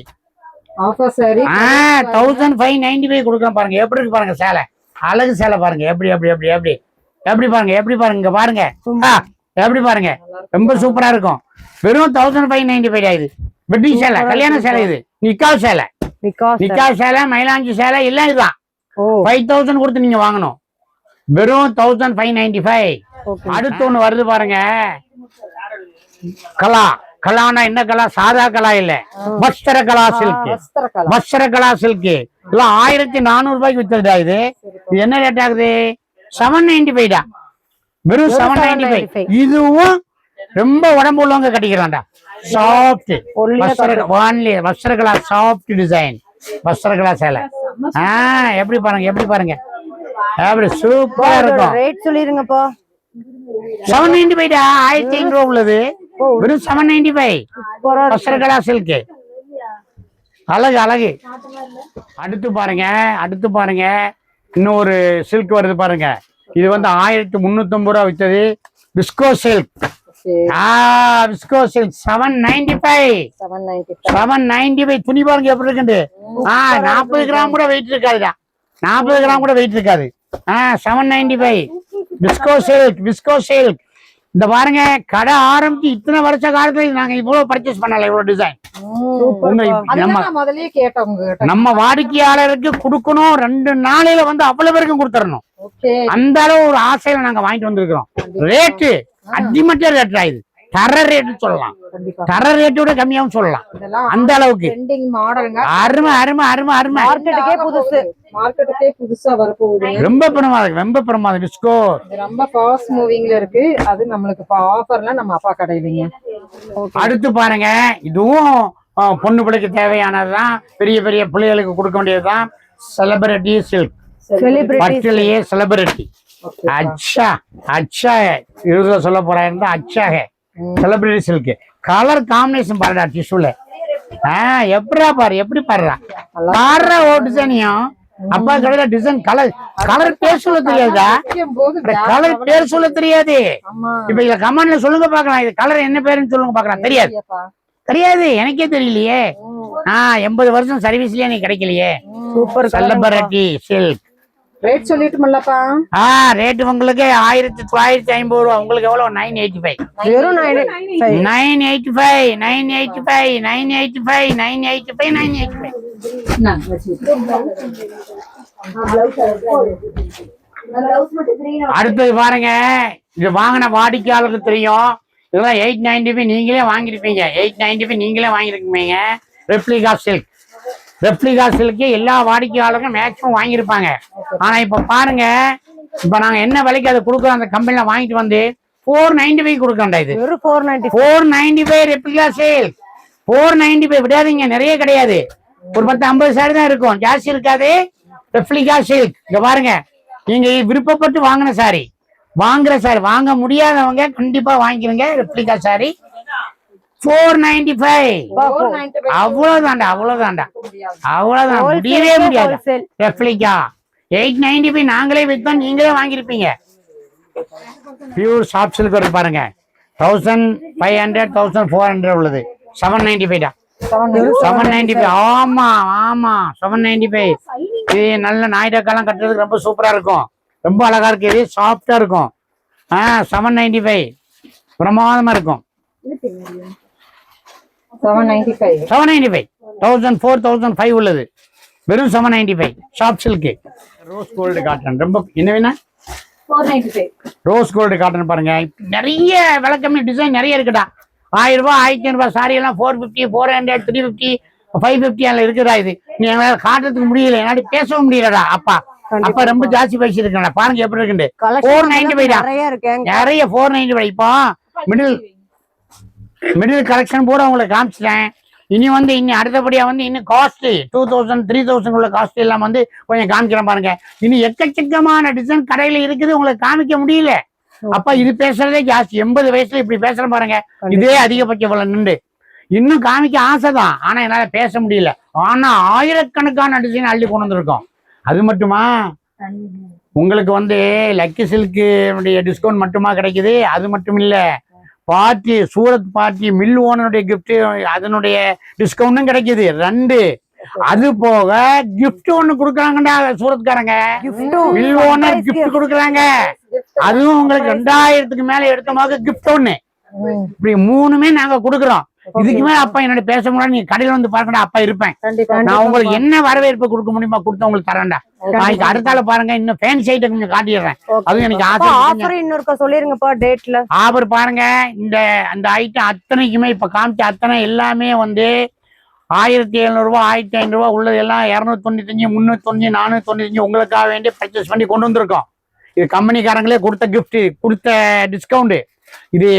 B: ஆஃபர் சாரி
C: 1595 கொடுக்குறோம் பாருங்க. எப்படி இருக்கு பாருங்க சேலை, அழகு சேலை பாருங்க. எப்படி எப்படி எப்படி எப்படி எப்படி பாருங்க, எப்படி பாருங்க, இங்க பாருங்க. எப்படி பாருங்க, ரொம்ப சூப்பரா இருக்கும். வெறும் 1595 இது வெட்டிங் சேலை, கல்யாண சேலை. இது நிக்காஹ் சேலை, நிக்காஹ் சேலை, மயிலாஞ்சி சேலை எல்லாம் இதுதான். 5000 கொடுத்து நீங்க வாங்கணும். வெறும் 1595. அடுத்து ஒண்ணு வருது பாருங்க, கலா. கலானா என்ன கலா? சாதா கலா இல்ல, வஸ்திர கலா சில்க். வஸ்திர கலா சில்க் எல்லாம் 1400 ரூபாய்க்கு வித்ததுடா. இது என்ன ரேட் ஆகுது? 795 வெறும் 795. இதுவும் ரொம்ப உடம்பு உள்ளவங்க கட்டிக்கிறான்டா. சாஃப்ட் வஸ்திரகலா, சாஃப்ட் டிசைன் வஸ்திரகலா சேலை. எப்படி பாருங்க, எப்படி பாருங்க, அப்படி சூப்பரா இருக்கும்.
A: ரேட் சொல்லிருங்கப்பா.
C: 795 1500 ரூபாய் உள்ளது. வெறும் 795 வஸ்திரகலா சில்க். அழகு அழகு. அடுத்து பாருங்க, அடுத்து பாருங்க, இன்னொரு சில்க் வருது பாருங்க. இது வந்து 1350 ரூபாய் வித்தது. விஸ்கோ சில்க். விஸ்கோ சில்க் 795. துணி பாருங்க எப்படி இருக்கு. 40 கிராம் கூட வெயிட் இருக்காதுடா. 40 கிராம் கூட வெயிட் இருக்காது. 795 விஸ்கோ சில்க். விஸ்கோ சில்க் இந்த பாருங்க, கடை ஆரம்பிச்சு இத்தனை வருஷ காலத்துல நாங்க இவ்வளவு பர்ச்சேஸ் பண்ணல. இவ்வளவு டிசைன் நம்ம வாடிக்கையாளருக்கு கொடுக்கணும். 2 நாளையில வந்து அவ்வளவு பேருக்கும் கொடுத்துடணும். அந்த அளவு ஒரு ஆசையில நாங்க வாங்கிட்டு வந்திருக்கிறோம். ரேட்டு அடிமட்ட ரேட் ஆயுது. தர ரேட்டு சொல்லலாம், தர ரேட்டோட கம்மியாவும் சொல்லலாம். அந்த அளவுக்கு அருமை அருமை அருமை அருமை.
B: மார்க்கெட்டுக்கே புதுசா வரப்போகுது.
C: ரொம்ப பிரமாதம், ரொம்ப பிரமாதம். டிஸ்கோ
B: ரொம்ப ஃபாஸ்ட் மூவிங்ல இருக்கு. அது நம்மளுக்கு ஆஃபர்ல நம்ம அப்பா கடையிலங்க.
C: அடுத்து பாருங்க, இதுவும் பொண்ணு பிள்ளைக்கு தேவையானதுதான். பெரிய பெரிய பிள்ளைகளுக்கு கொடுக்க வேண்டியதுதான். Celebrity silk. பட்டிலேயே செலிபிரிட்டி. அச்சா அச்சா இதுல சொல்ல போறா இருந்தா அச்சாக செலிபிரிட்டி சில்க். கலர் காம்பினேஷன் பாருடா டிஷ்யூல. எப்படா பாரு, எப்படி பாருடா பாடுற ஒரு டிசைனையும். அப்பா கடையில டிசைன் கலர் கலர் பேர் சொல்ல தெரியாதா? கலர் பேர் சொல்ல தெரியாது. இப்ப இதுல கமெண்ட்ல சொல்லுங்க பாக்கலாம், இது கலர் என்ன பேருன்னு சொல்லுங்க பாக்கலாம். தெரியாது, தெரியாது, எனக்கே தெரியலையே. 80 வருஷம் சர்வீஸ்லயே நீ கிடைக்கலையே. Super celebrity silk.
B: ரேட் சொல்லிட்டுமல்லப்பா.
C: ரேட் உங்களுக்கு 1950 ரூபா. உங்களுக்கு எவ்வளவு? 985.
B: வெறும்
C: 985 985 985 985 985. அடுத்தது பாருங்க, இது வாங்கின வாடிக்கையாளருக்கு தெரியும். இதெல்லாம் 895 நீங்களே வாங்கிருப்பீங்க. 895 நீங்களே வாங்கிருக்கீங்க. Replica silk. ரெப்ளிகா சில்க் எல்லா வாடிக்கையாளருக்கும் மேக்ஸிமம் வாங்கியிருப்பாங்க. ஆனா இப்ப பாருங்க, இப்ப நாங்க என்ன விலைக்கு அதை கொடுக்குறோம், அந்த கம்பெனில வாங்கிட்டு வந்து 495 கொடுக்கண்டா. இது 495 ரெப்ளிகா சில்க். 495 விடாதீங்க, நிறைய கிடையாது. ஒரு 10-50 சாரி தான் இருக்கும், ஜாஸ்தி இருக்காது. Replica silk. இங்க பாருங்க, நீங்க விருப்பப்பட்டு வாங்கின சாரி, வாங்குற சாரி, வாங்க முடியாதவங்க கண்டிப்பா வாங்கிக்கிறீங்க. Replica sorry 495. அவ்வளவுதான்டா, அவ்வளவுதான்டா, அவ்வளவுதான். முடியவே முடியாது. ரெப்ளிகா 895 நாங்களே வித்தோம், நீங்களே வாங்கிருப்பீங்க. பியூர் சாஃப்ட் சில்க் வருது பாருங்க. 1500 1400 உள்ளது. 795. 795. ஆமா ஆமா 795. இது நல்ல நாயுடக்காலம் கட்டுறதுக்கு ரொம்ப சூப்பரா இருக்கும். ரொம்ப அழகா இருக்கு. இது சாஃப்டா இருக்கும். 795 பிரமாதமா இருக்கும்.
B: 795
C: 1005 உள்ளது. வெறும் 795 soft silk. Rose gold cotton. ரொம்ப என்ன வேணா
D: 495.
C: ரோஸ் கோல்டு காட்டன் பாருங்க. நிறைய விலை கம்மி டிசைன் நிறைய இருக்குடா. 1000 ரூபாய் 1500 ரூபாய் சாரி எல்லாம் 450 400 350 550 எல்லாம் இருக்குதா. இது நீ எங்களால காட்டுறதுக்கு முடியல, என்னாடி பேசவும் முடியலடா. அப்பா அப்பா ரொம்ப ஜாஸ்தி பைசா இருக்கா. பாருங்க எப்படி இருக்கு. 495 நிறைய 495. இப்போ மிடில் கலெக்ஷன் பூரா உங்களுக்கு காமிச்சிட்டேன். இனி வந்து இன்னும் அடுத்தபடியா வந்து இன்னும் காஸ்ட்லி 2000 3000 உள்ள காஸ்ட்லி எல்லாம் வந்து கொஞ்சம் காமிக்கிறேன் பாருங்க. இன்னும் எக்கச்சக்கமான டிசைன் கடையில இருக்குது, உங்களுக்கு காமிக்க முடியல. அப்ப இது பேசுறதே ஜாஸ்தி. 80 வயசுல இப்படி பேசுறேன் பாருங்க. இதே அதிகபட்ச நின்று இன்னும் காமிக்க ஆசைதான், ஆனா என்னால பேச முடியல. ஆனா ஆயிரக்கணக்கான டிசைன் அள்ளி கொண்டு வந்திருக்கோம். அது மட்டுமா, உங்களுக்கு வந்து லக்கி சில்க்கு டிஸ்கவுண்ட் மட்டுமா கிடைக்குது? அது மட்டும் இல்ல, பார்ட்டி சூரத் பார்ட்டி மில் ஓனருடைய கிஃப்ட் அதனுடைய டிஸ்கவுண்டும் கிடைக்குது 2. அது போக கிஃப்ட் ஒண்ணு கொடுக்குறாங்கடா சூரத்காரங்க. மில் ஓனர் கிஃப்ட் கொடுக்குறாங்க. அதுவும் உங்களுக்கு 2000க்கு மேல எடுத்தமாக கிஃப்ட் ஒண்ணு. இப்படி 3மே நாங்க கொடுக்குறோம். இதுக்குமே அப்பா என்னோட பேச முடியாது, நீங்க கடையில வந்து பாருங்கடா, அப்பா இருப்பேன். நான் உங்களுக்கு என்ன வரவேற்பு கொடுக்க முடியுமா கொடுத்து உங்களுக்கு தரேன்டா. நாளைக்கு அடுத்தால பாருங்க, இன்னும் ஃபேன்சி ஐட்டம் கொஞ்சம் காட்டிடுறேன். அதுவும் எனக்கு
A: ஆஃபர் இன்னொருக்கா சொல்லிருங்கப்பா டேட்ல.
C: ஆஃபர் பாருங்க, அந்த ஐட்டம் அத்தனைக்குமே இப்ப காமிச்ச அத்தனை எல்லாமே வந்து 1700 ரூபா 1500 ரூபா உள்ளது எல்லாம் 295 395 495 உங்களுக்காக வேண்டி பர்ச்சேஸ் பண்ணி கொண்டு வந்திருக்கோம். இது கம்பெனிக்காரங்களே கொடுத்த கிஃப்ட், கொடுத்த டிஸ்கவுண்ட் இது.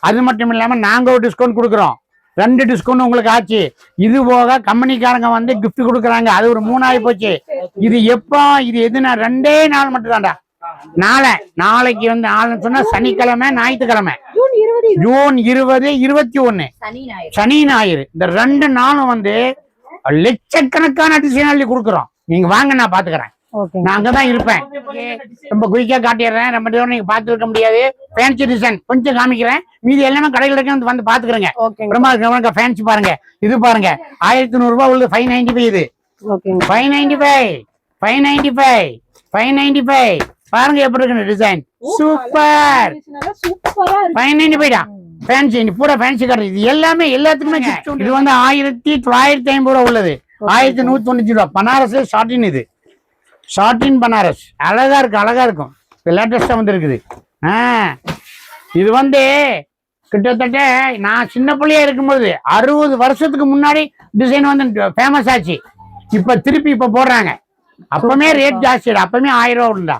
C: அது மட்டும் இல்லாம நாங்க ஒரு டிஸ்கவுண்ட் கொடுக்குறோம். 2 டிஸ்கவுண்ட் உங்களுக்கு ஆச்சு. இது போக கம்பெனிக்காரங்க வந்து கிஃப்ட் கொடுக்குறாங்க. அது ஒரு 3 ஆகி போச்சு. இது எப்போ, இது எதுனா 2 நாள் மட்டும் தான்டா. நாளைக்கு வந்து நாளைன்னு சொன்னா சனிக்கிழமை ஞாயிற்றுக்கிழமை, ஜூன் 20 21 சனி ஞாயிறு. இந்த 2 நாளும் வந்து லட்சக்கணக்கான டிசைன் அள்ளி கொடுக்குறோம். நீங்க வாங்க, நான் பாத்துக்கிறேன். நான் அங்கதான் இருப்பேன். ரொம்ப குயிக்கா காட்டிடுறேன். ரொம்ப தூரம் நீங்க பாத்து இருக்க முடியாது. ஃபேன்சி டிசைன் கொஞ்சம் காமிக்கிறேன், மீதி எல்லாமே கடையில் இருக்க வந்து பாத்துக்கிறேங்க. ரொம்ப ஃபேன்சி பாருங்க. இது பாருங்க 1100 ரூபாய் உள்ளது 595. இது 595 பாருங்க எப்படி இருக்கு டிசைன். சூப்பர் 595 தான் ஃபேன்சி. பூரா ஃபேன்சி கடை. இது எல்லாமே எல்லாத்துக்குமே இது வந்து 1950 ரூபா உள்ளது 1190 ரூபா. பனாரஸ்ல ஷார்டின். இது ஷார்டின் பனாரஸ் அழகா இருக்கு, அழகா இருக்கும். லேட்டஸ்டா வந்து இருக்குது. இது வந்து கிட்டத்தட்ட நான் சின்ன பிள்ளையா இருக்கும்போது 60 வருஷத்துக்கு முன்னாடி டிசைன் வந்து ஃபேமஸ் ஆச்சு. இப்ப திருப்பி இப்ப போடுறாங்க. அப்பவுமே ரேட் ஜாஸ்தி, அப்பவுமே 1000 ரூபா உண்டா.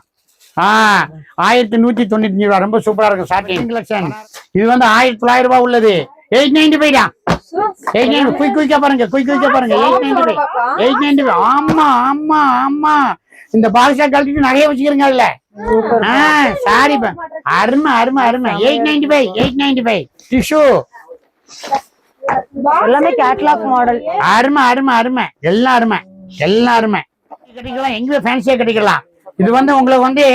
C: 1195 ரூபா. ரொம்ப சூப்பரா இருக்கும் ஷார்டின் கலெக்ஷன். இது வந்து 1900 ரூபாய் உள்ளது 895 தான். 895 குயிக்கா பாருங்க, குயிக்கா பாருங்க. 895. ஆமா ஆமா ஆமா. இந்த பாக்ஸா கழட்டிட்டு நிறைய வச்சுக்கிறீங்கல்ல. சாரி அருமை அருமை அருமை. 895 டிஷ்யூ
A: எல்லாமே கேட்டலாக் மாடல்.
C: அருமை அருமை அருமை. எல்லாம் அருமை, எல்லாம் அருமை. கிடைக்கலாம், எங்கேயுமே ஃபேன்சியா கிடைக்கலாம். இது வந்து உங்களுக்கு வந்து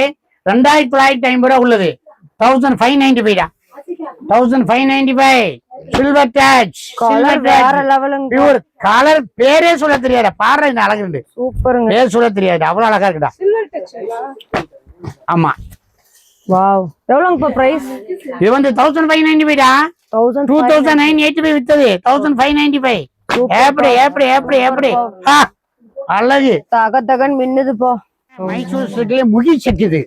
C: 2950 ரூபா உள்ளது 1595 தான். 1595 சில்வர் டச். Pure colour. பேரே சொல்ல தெரியாத பாரு, இந்த அழகு இருக்கு. சூப்பருங்க. பேர் சொல்ல தெரியாது, அவ்வளவு அழகா இருக்குடா. ஆமா.
A: வாவ். எவ்வளவுங்க பிரைஸ்?
C: இது வந்து 1595 டா. 2985 வித்தது 1595. எப்படி எப்படி எப்படி எப்படி அழகு
A: தக தகன் மின்னுது போ.
C: மைசூர் சில்க்ல முகி செக். இது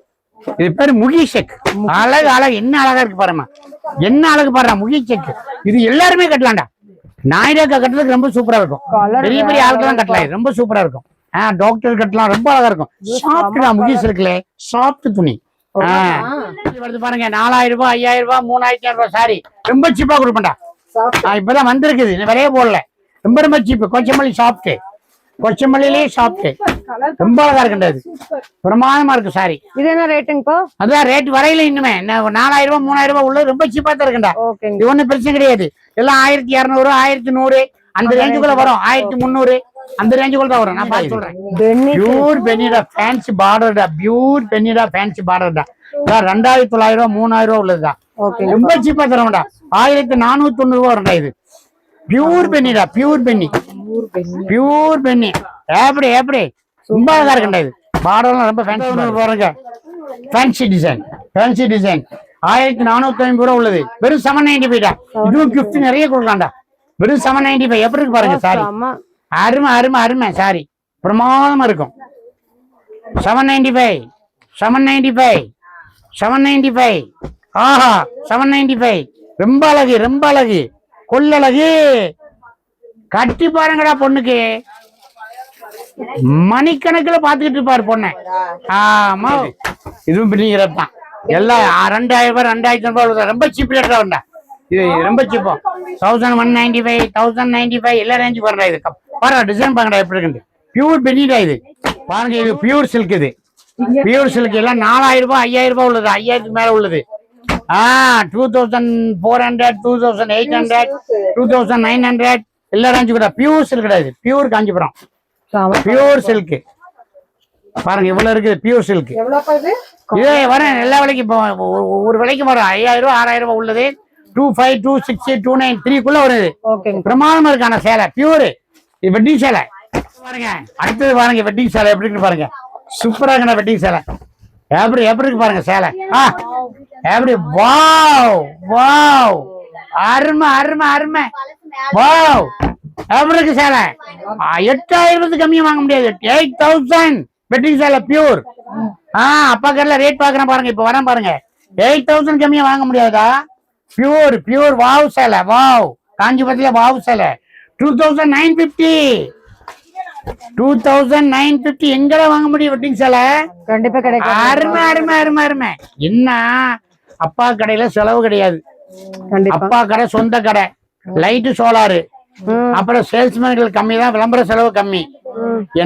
C: பேரு முகி செக். அழகு அழகு. என்ன அழகா இருக்கு பாருமா, என்ன அழகு பாரு. முகி செக் இது எல்லாருமே கட்டலாம்டா. நாயுடாக்கா கட்டுறதுக்கு ரொம்ப சூப்பரா இருக்கும். பெரிய பெரிய ஆளுக்கெல்லாம் கட்டலாம், ரொம்ப சூப்பரா இருக்கும். டாக்டர் கட்டலாம், ரொம்ப அழகா இருக்கும். சாஃப்ட் தான் முகி சில்க்ல, சாஃப்ட் துணி. வருது பாருங்க 4000 ரூபாய் 5000 ரூபாய் 3500 ரூபாய். சாரி ரொம்ப சீப்பா கொடுப்பேன்டா. இப்பதான் வந்திருக்குது, விலையே போடல. ரொம்ப ரொம்ப சீப்பு. கொச்சமல்லி சாஃப்ட், கொச்சமல்லிலே சாஃப்ட், ரொம்ப அழகா இருக்குன்றது. பிரமாதமா இருக்கு சாரி.
A: இது என்ன ரேட்டுங்கப்பா?
C: அதான் ரேட் வரையில இன்னுமே 4000 ரூபாய் 3000 ரூபாய் உள்ளது ரொம்ப சீப்பா தான் இருக்குண்டா. இது ஒண்ணும் பிரச்சனை கிடையாது. எல்லாம் 1200 1100 அந்த ரேஞ்சுக்குள்ள வரும். 1300 அந்த ரேஞ்சுக்குள்ள தான் வரும். நான் பார்த்து சொல்றேன். பியூர் பெனிடா ஃபேன்சி பார்டர்டா. பியூர் பெனிடா ஃபேன்சி பார்டர்டா. 2900 ரூபாய் 3000 ரூபாய் உள்ளதுதான். ரொம்ப சீப்பா தரமாட்டா. 1490 ரூபாய் வரும்டா. இது பியூர் பெனிடா. பியூர் பென்னி, பியூர் பென்னி. எப்படி எப்படி ரொம்ப அழகா இருக்குண்டா. இது பார்டர்லாம் ரொம்ப ஃபேன்சி பாருங்க. ஃபேன்சி டிசைன், ஃபேன்சி டிசைன் 1450 ரூபாய் உள்ளது. வெறும் 795 டா. இதுவும் கிஃப்ட் நிறைய கொடுக்கலாம்டா. வெறும் 795 எப்படி இருக்கு பாருங்க. சாரி அருமை அருமை அருமை. சாரி பிரமாதமா இருக்கும். 795 795 795. ஆஹா 795. ரொம்ப அழகு, ரொம்ப அழகு, கொள்ளழகு. கட்டி பாருங்கடா பொண்ணுக்கு. மணிக்கணக்கில் பாத்துக்கிட்டு இருப்பாரு பொண்ணை. ஆமா இதுவும் பிடிக்கிறதான். எல்லாம் 2000 ரூபாய் 2500 ரூபாய். ரொம்ப சீப் ரேட்டா உண்டா. இது ரொம்ப சீப்பா. 1195 1095 எல்லா ரேஞ்சு வரடா. இது பாருங்க டிசைன் பாருங்கடா எப்படி இருக்கு. பியூர் பெனிடா. இது பாருங்க, இது பியூர் சில்க். இது பியூர் சில்க் எல்லாம் 4000 ரூபாய் 5000 ரூபாய் உள்ளது. 5000க்கு மேல உள்ளது. 2400 2800 2900 எல்லா ரேஞ்சு கூட பியூர் சில்க் கிடையாது, பியூர் காஞ்சிபுரம், பியூர் சில்க். பாருங்க இவ்வளவு இருக்குது பியூர் சில்க்.
B: எவ்வளவுப்பா இது?
C: இதே வரும் எல்லா விலைக்கும் இப்போ ஒரு விலைக்கு வரும் 5000 ரூபாய் 6000 ரூபாய் உள்ளது 25, 26, 29, 3க்குள்ள வருது.
B: ஓகேங்க.
C: பிரமாதமா இருக்கான சேலை பியூர். இது வெட்டிங் சேலை பாருங்க. அடுத்தது பாருங்க வெட்டிங் சேலை எப்படி இருக்கு பாருங்க. சூப்பரா இருக்குண்ணா வெட்டிங் சேலை. எப்படி இருக்கு பாருங்க சேலை. எப்படி வாவ் வாவ் அருமை அருமை அருமை வாவ். எப்படி இருக்கு சேலை? 8000 கம்மியா வாங்க முடியாது. 8000 வெட்டிங் சேலை பியூர். அப்பா கடையில ரேட் பாக்குறேன் பாருங்க. இப்ப வரேன் பாருங்க. 8000 கம்மியா வாங்க முடியாதா? பியூர் பியூர் வாவ் சேலை. வாவ் காஞ்சிபுரத்துல வாவ் சேலை 2950. 2950 எங்கடா வாங்க முடியும் வெட்டிங் சேலை?
B: கண்டிப்பா கிடைக்கும்.
C: அருமை அருமை அருமை அருமை. என்ன அப்பா கடையில செலவு கிடையாது. அப்பா கடை சொந்த கடை, லைட்டு சோலாரு, அப்புறம் சேல்ஸ்மேன்கள் கம்மி தான், விளம்பர செலவு கம்மி.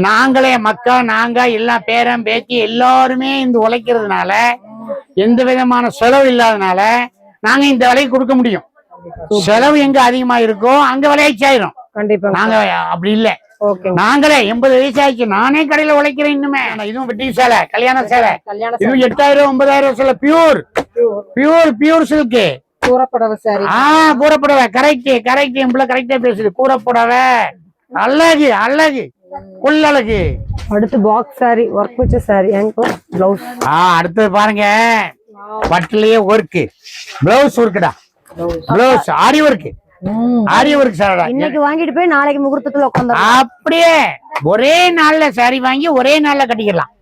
C: நாங்களே மக்கா நாங்க எல்லாம் பேரம் பேச்சு எல்லாருமே இந்த உழைக்கிறதுனால எந்த விதமான செலவு இல்லாதனால நாங்க இந்த விலைக்கு கொடுக்க முடியும். செலவு எங்க அதிகமா இருக்கோ அங்க விளையாச்சாயிரும்.
B: கண்டிப்பா
C: நாங்க அப்படி இல்ல. நாங்களே 80 வயசு ஆயிடுச்சு, நானே கடையில உழைக்கிறேன் இன்னுமே. இதுவும் வெட்டிங் சேலை, கல்யாண சேலை. இதுவும் 8000 9000 சேலை பியூர் பியூர் பியூர் சில்க்.
B: கூரப்புடவை சாரி.
C: கூரப்புடவை கரெக்ட் கரெக்ட். எம்பளை கரெக்டா பேசுது. கூரப்புடவை அழகு அழகு கொள்ளழகு.
B: அடுத்து பாக்ஸ் சாரி, ஒர்க் வச்ச சாரி, பிளவுஸ்.
C: அடுத்தது பாருங்க பட்டுலயே ஒர்க் பிளவுஸ் ஒர்க்குடா. Blouse aari work, aari work சாரடா.
B: இன்னைக்கு வாங்கிட்டு போய் நாளைக்கு முகூர்த்தத்துல உட்கார்ந்து
C: அப்படியே ஒரே நாள்ல சாரி வாங்கி ஒரே நாள்ல கட்டிக்கலாம்.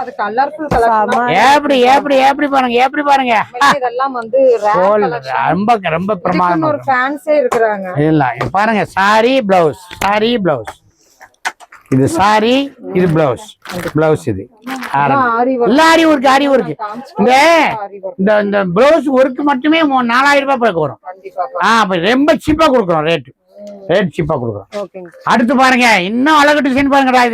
B: அது கலர்ஃபுல் கலர்.
C: எப்படி எப்படி எப்படி பாருங்க எப்படி பாருங்க.
B: இதெல்லாம் வந்து
C: ரொம்ப ரொம்ப பிரமாதமா
B: ஒரு ஃபேன்ஸே இருக்குறாங்க.
C: இல்ல பாருங்க சாரி பிளவுஸ், சாரி பிளவுஸ். இது சாரி, இது பிளவுஸ். பிளவுஸ் இது
B: ஆரி
C: ஆரி ஒர்க். ஆரி ஒர்க் இந்த இந்த பிளவுஸ் ஒர்க் மட்டுமே 4000 ரூபாய் வரும். ரொம்ப சீப்பா கொடுக்குறோம். ரேட் சீப்பா கொடுக்குறோம். அடுத்து பாருங்க இன்னும் அழகு டிசைன் பாருங்கடா.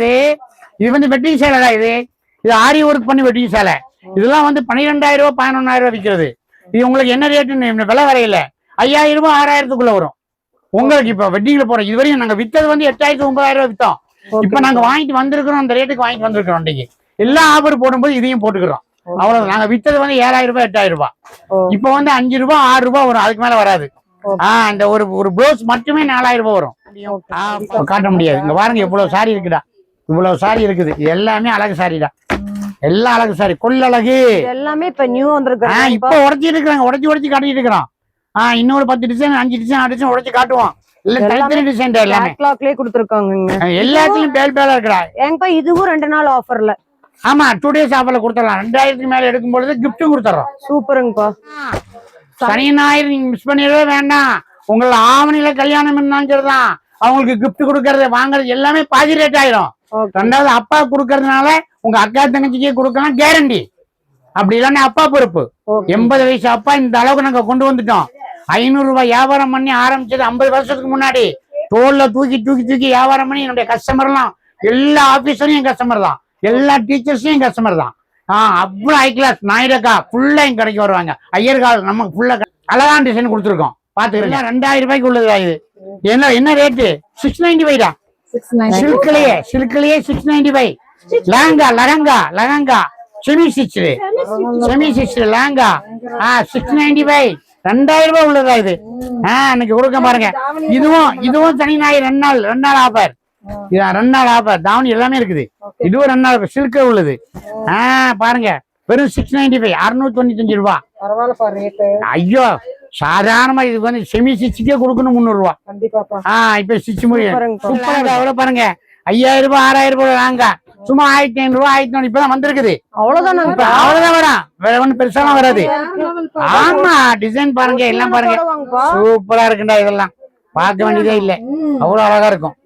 C: இது வந்து வெட்டிங் சேலைடா. இது ஆரி ஒர்க் பண்ணி வெட்டிங் சேலை. இதெல்லாம் வந்து 12000 ரூபாய் 11000 ரூபாய் விற்கிறது. இது உங்களுக்கு என்ன ரேட்டுன்னு விலை வரையில 5000 ரூபாய் 6000க்குள்ள வரும் உங்களுக்கு. இப்ப வெட்டிங்ல போறோம். இதுவரையும் நாங்க வித்தது வந்து 8000 9000 ரூபாய் வித்தோம். இப்ப நாங்க வாங்கிட்டு வந்திருக்கிறோம். அந்த ரேட்டுக்கு வாங்கிட்டு வந்திருக்கிறோம். இன்னைக்கு எல்லா ஆஃபர் போடும்போது இதையும் போட்டுக்கிறோம். அவ்வளவு. நாங்க வித்தது வந்து 7000 ரூபாய் 8000 ரூபாய். இப்ப வந்து 5 ரூபாய் 6 ரூபாய் வரும். அதுக்கு மேல வராது. இந்த ஒரு பிளவுஸ் மட்டுமே 4000 ரூபாய் வரும். காட்ட முடியாது. இங்க பாருங்க இவ்வளவு சாரி இருக்குடா. இவ்வளவு சாரி இருக்குது. எல்லாமே அழகு சாரிடா. எல்லாம் அழகு சாரி கொள்ளழகு.
B: எல்லாமே இப்ப நியூ வந்திருக்கு.
C: இப்ப உடைச்சிட்டு இருக்காங்க. உடைச்சு காட்டிட்டு இருக்கிறோம். இன்னொரு 10 டிசைன் 5 டிசைன் 6 டிசைன் உடைச்சு காட்டுவோம். இல்ல தனித்தனி டிசைன் எல்லாமே
B: கேட்லாக்லயே கொடுத்திருக்காங்க.
C: எல்லாத்துலயும் பேல் இருக்குடா.
B: ஏங்கப்பா இதுவும் 2 நாள் ஆஃபர்ல.
C: ஆமா 2 டேஸ் ஆஃபர்ல கொடுத்துடலாம். 2000க்கு மேல எடுக்கும் பொழுது கிஃப்ட்டும் கொடுத்துறோம்.
B: சூப்பருங்கப்பா.
C: சனி ஞாயிறு நீங்க மிஸ் பண்ணிடவே வேண்டாம். உங்களை ஆவணியில கல்யாணம் இருந்தாலும் சரிதான், அவங்களுக்கு கிஃப்ட் கொடுக்கறது வாங்குறது எல்லாமே பாதி ரேட் ஆயிரும். ரெண்டாவது அப்பா கொடுக்கறதுனால உங்க அக்கா தங்கச்சிக்கே கொடுக்கலாம் கேரண்டி. அப்படி இல்லைன்னா அப்பா பொறுப்பு. 80 வயசு அப்பா இந்த அளவுக்கு நாங்க கொண்டு வந்துட்டோம். 500 ரூபாய் வியாபாரம் பண்ணி ஆரம்பிச்சது 50 வருஷத்துக்கு முன்னாடி. தோல்ல தூக்கி தூக்கி தூக்கி வியாபாரம் பண்ணி என்னுடைய கஸ்டமர் எல்லாம் எல்லா ஆபீசரும் என் கஸ்டமர் தான், எல்லா டீச்சர்ஸும் என் கஸ்டமர் தான். அவ்வளவு ஹை கிளாஸ் நாயிரக்கா ஃபுல்லா எங்க கடைக்கு வருவாங்க. ஐயர்கால் நமக்கு ஃபுல்லா அழகான டிசைன் கொடுத்துருக்கோம். பாத்துக்கிறீங்க 2000 ரூபாய்க்கு உள்ளது. இது என்ன ரேட்டு? 695 டா. சில்க்லயே 695. Lehenga lehenga lehenga semi sixth lehenga 695. 2000 ரூபாய் உள்ளதா இது. அன்னைக்கு கொடுக்க பாருங்க. இதுவும் சனி ஞாயிறு 2 நாள் ஆஃபர். 2 நாள் ஆஃபர். தாவணி எல்லாமே இருக்குது. இதுவும் 2 நாள் சில்க் உள்ளது. பாருங்க வெறும் 695 695 ரூபாய். ஐயோ சாதாரணமா இதுக்கு வந்து செமி சிக்ஸ்க்கே கொடுக்கணும் 300 ரூபாய். இப்ப ஸ்டிச் முடியும். சூப்பரா எவ்வளவு பாருங்க. 5000 ரூபாய் 6000 ரூபாய் வாங்க. சும்மா 1500 ரூபாய் 1500 இப்பதான் வந்திருக்குது. அவ்வளவுதான் வரும். வேற ஒண்ணு பெருசாலாம் வராது. ஆமா டிசைன் பாருங்க எல்லாம் பாருங்க சூப்பரா இருக்குண்டா. இதெல்லாம் பார்க்க வேண்டியதே இல்ல. அவ்வளவு அழகா இருக்கும்.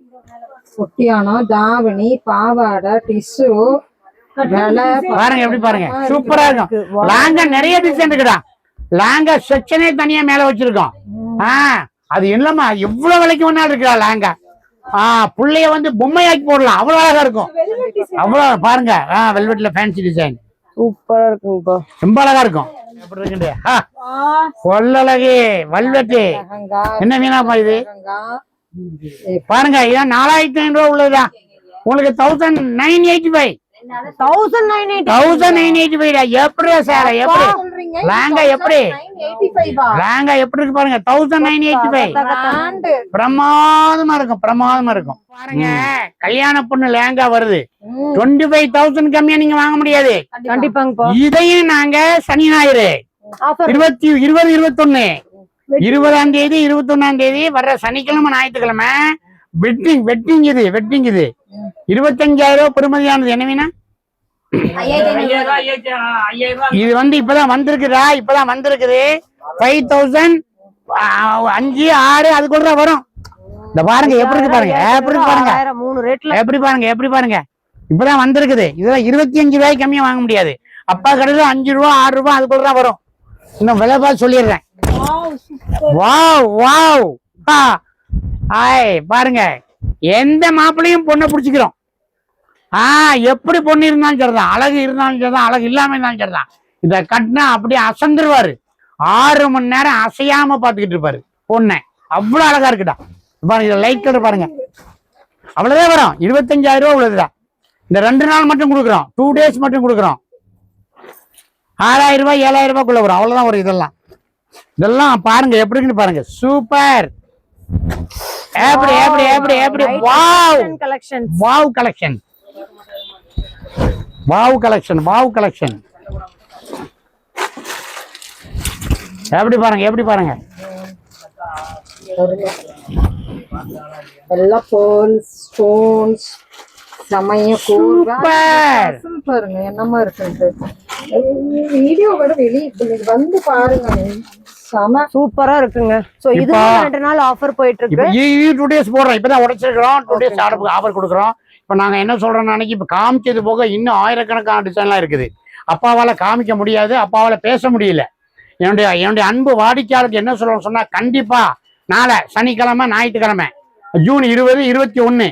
B: ஒட்டியானம் தாவணி பாவாடை டிஷ்யூ
C: பாருங்க எப்படி பாருங்க சூப்பரா இருக்கும். லாங்கா நிறைய டிசைன் இருக்குடா. லாங்கா செக்ஷனே தனியா மேல வச்சிருக்கோம். அது இல்லம்மா எவ்வளவு விலைக்கு வேணாலும் இருக்குடா லாங்கா. புள்ளைய வந்து பொம்மையாக்கி போடலாம். அவ்வளவு அழகா இருக்கும். அவ்வளவு பாருங்க வெல்வெட்ல ஃபேன்சி டிசைன்
B: சூப்பரா இருக்கும்.
C: ரொம்ப அழகா இருக்கும். எப்படி இருக்குண்டு கொள்ளழகு வல்வெட்டு என்ன மீனாப்பா இது பாருங்க இதான் 4500 ரூபா உள்ளதுதான் உங்களுக்கு 1985 1985 எப்படி சார் எப்படி லேங்கா எப்படி லேங்கா எப்படி இருக்கு பாருங்க 1985 பிரமாதமா இருக்கும் பாருங்க கல்யாண பொண்ணு லேங்கா வருது 25,000 கம்மியா நீங்க வாங்க முடியாது
B: கண்டிப்பாங்க
C: இதையும் நாங்க சனி ஞாயிறு 20 21 20ஆம் தேதி 21ஆம் தேதி வர்ற சனிக்கிழமை ஞாயிற்றுக்கிழமை வெட்டிங் இது 25,000 ரூபாய் பெறுமதியானது என்னவீனா இது வந்து இப்பதான் வந்திருக்குது 5,000 5 6 அதுக்குள்ள வரும் இந்த பாருங்க எப்படி பாருங்க இப்பதான் வந்திருக்குது இதெல்லாம் 25 ரூபாய்க்கு கம்மியா வாங்க முடியாது அப்பா கடையில 5 ரூபா 6 ரூபாய் அதுக்குள்ள வரும் இன்னும் விலை பார்த்து சொல்லிடுறேன் வாவ் பாருங்க எந்த மாப்பிளையும் பொண்ணை பிடிச்சிக்கிறோம் எப்படி பொண்ணு இருந்தாலும் சரிதான் அழகு இருந்தாலும் சரிதான் அழகு இல்லாம இருந்தாலும் சரிதான் இத கட்டினா அப்படியே அசந்துருவாரு 6 மணி நேரம் அசையாம பாத்துக்கிட்டு இருப்பாரு பொண்ணை அவ்வளவு அழகா இருக்குடா பாருங்க இதை லைட் கலர் பாருங்க அவ்வளவுதான் வரும் 25,000 ரூபாய் உள்ளதுதான் இந்த 2 நாள் மட்டும் கொடுக்குறோம் 2 days மட்டும் கொடுக்குறோம் 6,000 ரூபாய் 7,000 ரூபாய்க்குள்ள வரும் அவ்வளவுதான் வரும் இதெல்லாம் பாருங்க எப்படி இருக்குன்னு பாருங்க சூப்பர் எப்படி வாவ் கலெக்ஷன் எப்படி பாருங்க
B: எல்லாம் pearls, stones, சமய பாருங்க என்னமா இருக்கு வீடியோவோட வெளியே வந்து பாருங்க
A: சூப்பரா இருக்குங்க சோ இது 2 நாள் ஆஃபர் போயிட்டு இருக்கு
C: 2 days போடுறோம் இப்பதான் உடைச்சிருக்கோம் 2 days ஆஃபர் கொடுக்குறோம் இப்ப நாங்க என்ன சொல்றோம் அன்னைக்கு இப்ப காமிச்சது போக இன்னும் ஆயிரக்கணக்கான டிசைன்லாம் இருக்குது அப்பாவால காமிக்க முடியாது அப்பாவால பேச முடியல என்னுடைய அன்பு வாடிக்கையாளருக்கு என்ன சொல்றோம் சொன்னா கண்டிப்பா நாளை சனிக்கிழமை ஞாயிற்றுக்கிழமை ஜூன் 20 21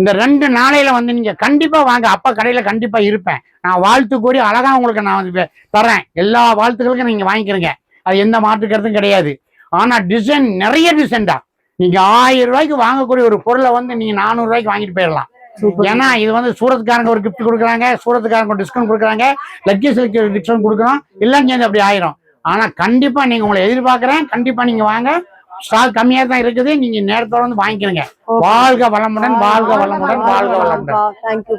C: இந்த 2 நாளையில வந்து நீங்க கண்டிப்பா வாங்க அப்பா கடையில கண்டிப்பா இருப்பேன் நான் வாழ்த்து கூறி அழகா உங்களுக்கு நான் தரேன் எல்லா வாழ்த்துக்களுக்கும் நீங்க வாங்கிக்கிறீங்க அது எந்த மாற்றுக்கிறதும் கிடையாது ஆனா டிசைன் நிறைய டிசைன் தான் நீங்க 1000 ரூபாய்க்கு வாங்கக்கூடிய ஒரு பொருளை வந்து நீங்க 400 ரூபாய்க்கு வாங்கிட்டு போயிடலாம் ஏன்னா இது வந்து சூரத்துக்காரங்க ஒரு கிஃப்ட் கொடுக்குறாங்க சூரத்துக்காரங்க டிஸ்கவுண்ட் கொடுக்குறாங்க லக்கி சில்க் டிஸ்கவுண்ட் கொடுக்குறோம் எல்லாம் சேர்ந்து அப்படி ஆயிரும் ஆனா கண்டிப்பா நீங்க உங்களை எதிர்பார்க்கிறேன் கண்டிப்பா நீங்க வாங்க ஸ்டாக் கம்மியா தான் இருக்குது நீங்க நேரத்தோட வந்து வாங்கிக்கிறீங்க வாழ்க வளமுடன்
A: தேங்க்யூ